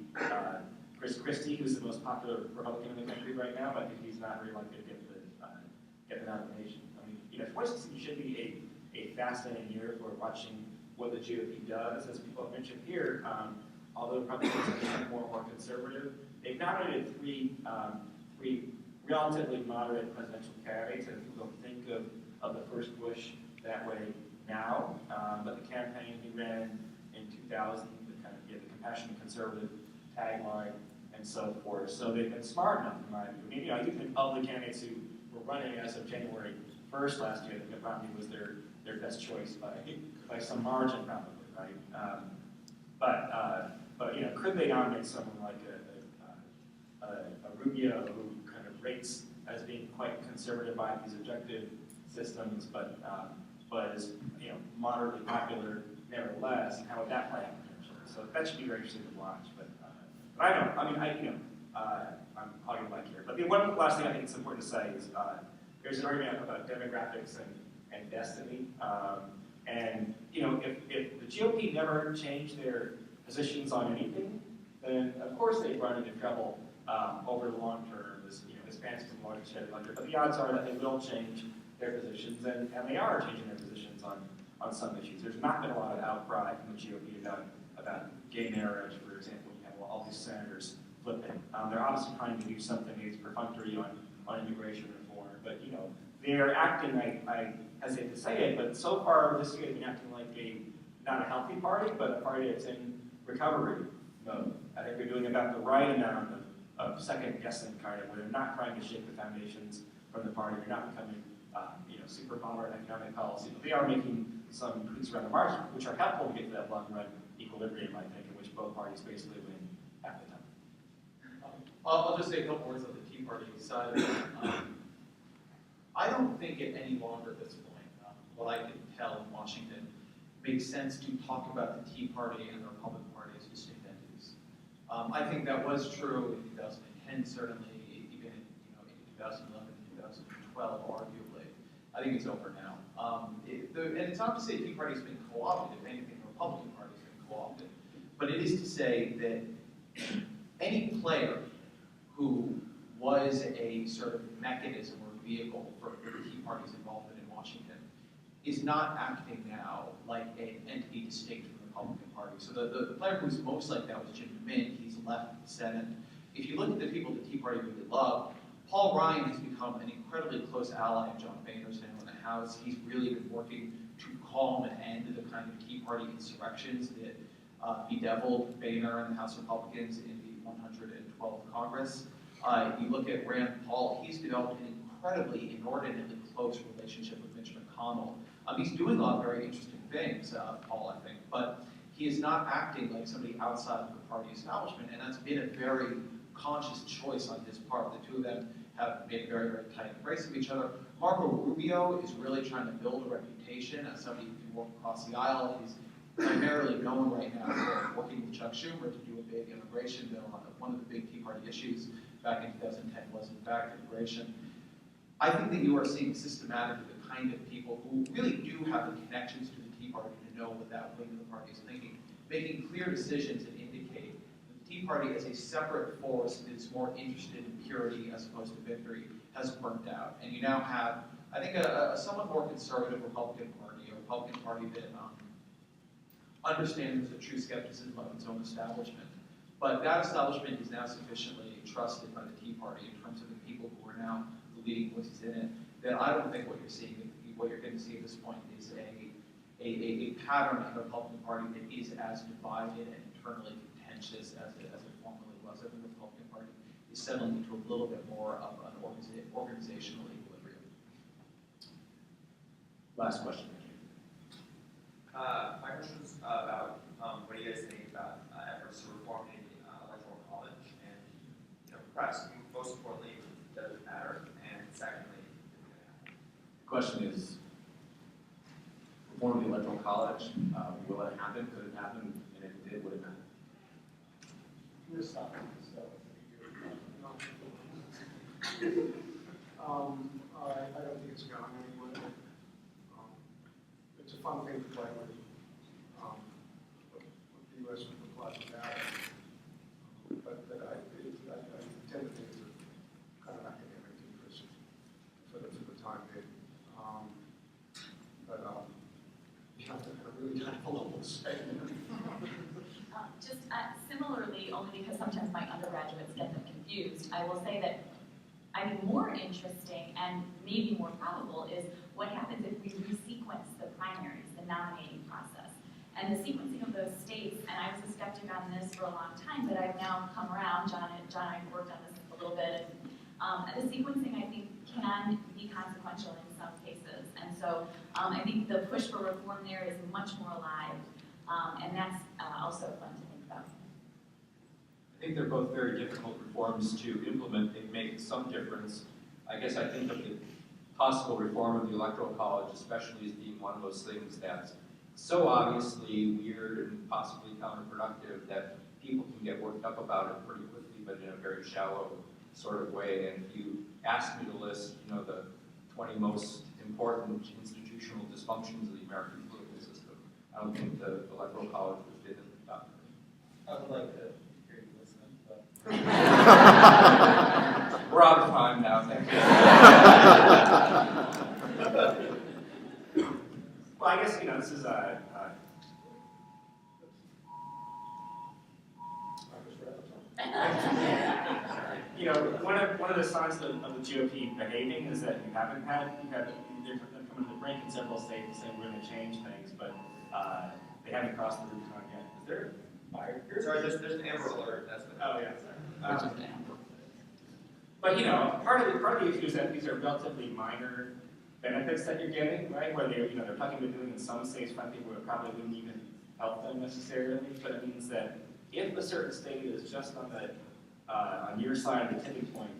[SPEAKER 8] Chris Christie, who's the most popular Republican in the country right now, but I think he's not very likely to get the nomination. I mean, 2016 should be a fascinating year for watching what the GOP does. As people have mentioned here, although Republicans have become more and more conservative, they've nominated three relatively moderate presidential candidates, and people don't think of the first Bush that way now. But the campaign he ran in 2000, the kind of the compassionate conservative tagline, and so forth. So they've been smart enough, in my view. I mean, I do think of the candidates who were running as of January 1st last year, that Romney was their best choice by some margin, probably, right? But could they nominate someone like a Rubio, who kind of rates as being quite conservative by these objective systems, but is moderately popular nevertheless? And how would that play out potentially? So that should be very interesting to watch. But I don't know. I mean, I'm hogging the mic here. But the one last thing I think it's important to say is there's an argument about demographics and destiny. And if the GOP never changed their positions on anything, then of course they'd run into trouble over the long term as Hispanics and larger share of the country. But the odds are that they will change their positions, and they are changing their positions on some issues. There's not been a lot of outcry from the GOP about gay marriage, for example. You have all these senators flipping. They're obviously trying to do something that's perfunctory on immigration reform, but they're acting. I hesitate to say it, but so far this year they've been acting like not a healthy party, but a party that's in recovery mode. I think they're doing about the right amount of second guessing, kind of, where they're not trying to shake the foundations from the party. They're not becoming super moderate economic policy, but they are making some tweaks around the margin, which are helpful to get to that long-run equilibrium, I think, in which both parties basically win half the time.
[SPEAKER 4] I'll just say a couple words on the Tea Party side of it. I don't think it any longer at this point, what I can tell in Washington, makes sense to talk about the Tea Party and the Republican Party as distinct entities. I think that was true in 2010, certainly, even in 2011, 2012, arguably. I think it's over now. And it's not to say the Tea Party's been co-opted. If anything, the Republican Party's been co-opted. But it is to say that any player who was a sort of mechanism or vehicle for the Tea Party's involvement in Washington is not acting now like an entity distinct from the Republican Party. So the player who's most like that was Jim DeMint. He's left the Senate. If you look at the people the Tea Party really love, Paul Ryan has become an incredibly close ally of John Boehner's now in the House. He's really been working to calm and end the kind of Tea Party insurrections that bedeviled Boehner and the House Republicans in the 112th Congress. You look at Rand Paul, he's developed an incredibly, inordinately close relationship with Mitch McConnell. He's doing a lot of very interesting things, Paul, I think, but he is not acting like somebody outside of the party establishment, and that's been a very conscious choice on his part. The two of them have made a very, very tight embrace of each other. Marco Rubio is really trying to build a reputation as somebody who can work across the aisle. He's primarily known right now for working with Chuck Schumer to do a big immigration bill. One of the big Tea Party issues back in 2010 was, in fact, immigration. I think that you are seeing systematically the kind of people who really do have the connections to the Tea Party to know what that wing of the party is thinking, making clear decisions that indicate the Tea Party as a separate force that is more interested in purity as opposed to victory has burnt out. And you now have, I think, a somewhat more conservative Republican Party, a Republican Party that understands the true skepticism of its own establishment. But that establishment is now sufficiently trusted by the Tea Party in terms of the people who are now the leading voices in it, that I don't think what you're seeing, what you're going to see at this point is a pattern in the Republican Party that is as divided and internally contentious as it formerly was. I think the Republican Party is settling into a little bit more of an organizational equilibrium.
[SPEAKER 1] Last question.
[SPEAKER 12] My question is about what do you guys think about efforts to reform the electoral college, and perhaps most importantly, does it matter? And secondly,
[SPEAKER 1] The question is, reform of the Electoral College, will it happen? Could it happen? And if it did, would it matter?
[SPEAKER 5] We're stopping this stuff. I don't think it's going anywhere. It's a fun thing to play with. What the U.S. would look like without it. But I tend to think it's a kind of academic interest for the time being. I really don't have a lot to say.
[SPEAKER 6] Just similarly, only because sometimes my undergraduates get them confused, I will say that I think more interesting and maybe more probable is what happens if we resequence the primaries, the nominating process. And the sequencing of those states, and I was a skeptic on this for a long time, but I've now come around. John and I have worked on this a little bit. And the sequencing, I think, can be consequential in some cases. And so I think the push for reform there is much more alive. And that's also fun to think about.
[SPEAKER 2] I think they're both very difficult reforms to implement. They make some difference. I guess I think of the possible reform of the Electoral College, especially, as being one of those things that's so obviously weird and possibly counterproductive that people can get worked up about it pretty quickly, but in a very shallow sort of way. And if you ask me to list, the 20 most important institutional dysfunctions of the American political system, I don't think the Electoral College would fit in the top.
[SPEAKER 12] I would like to hear you listen, but
[SPEAKER 2] we're out of time now. Thank you.
[SPEAKER 3] Well, I guess, this is one of the signs of the GOP behaving is that you haven't had they're coming to the brink in several states saying we're going to change things, but they haven't crossed the Rubicon yet. Is there fire here?
[SPEAKER 12] sorry, there's an Amber Alert. That's what.
[SPEAKER 3] Oh yeah, sorry. But part of the issue is that these are relatively minor benefits that you're getting, right? Where they're talking about doing in some states, frankly, where it probably wouldn't even help them necessarily. But it means that if a certain state is just on your side of the tipping point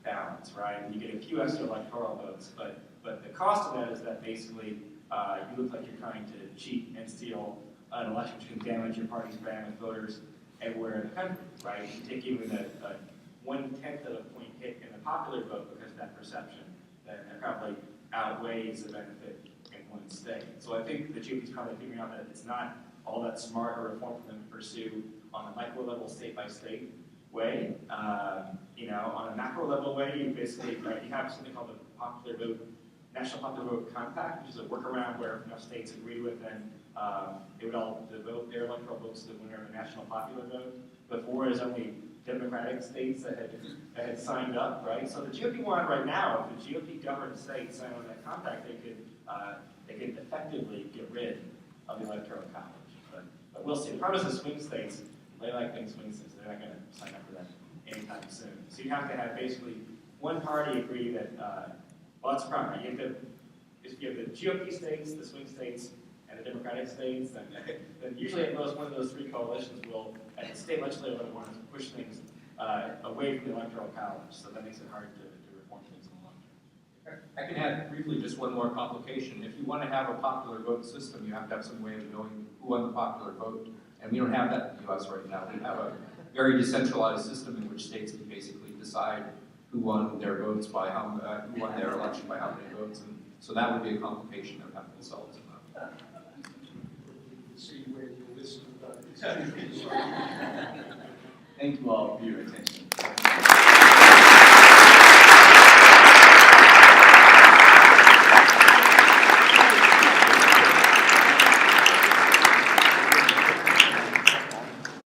[SPEAKER 3] balance, right, and you get a few extra electoral votes, but the cost of that is that basically you look like you're trying to cheat and steal an election, which can damage your party's brand with voters everywhere in the country, right? You take even a 1/10 of a point hit in the popular vote because of that perception, then it probably outweighs the benefit in one state. So I think the GOP is probably figuring out that it's not all that smart or reform for them to pursue on a micro level, state by state way. On a macro level way, you basically you have something called the National Popular Vote Compact, which is a workaround where enough states agree with, and they would all devote their electoral votes to the winner of the national popular vote. Before, it was only Democratic states that had signed up, right? So the GOP wanted right now, if the GOP governed states signed on that compact, they could effectively get rid of the electoral college. But we'll see. The problem is the swing states, they like being swing states. They're not going to sign up for that anytime soon. So you have to have basically one party agree that, well, that's the problem, right? If you have the GOP states, the swing states, and the Democratic states, then usually at most one of those three coalitions will, at the state legislature, want to push things away from the electoral college. So that makes it hard to reform things in the long term.
[SPEAKER 2] I can add briefly just one more complication. If you want to have a popular vote system, you have to have some way of knowing who won the popular vote. And we don't have that in the U.S. right now. We have a very decentralized system in which states can basically decide who won their votes by who won their election by how many votes. And so that would be a complication that would have to be solved.
[SPEAKER 5] See where you listen.
[SPEAKER 1] Thank you all for your attention.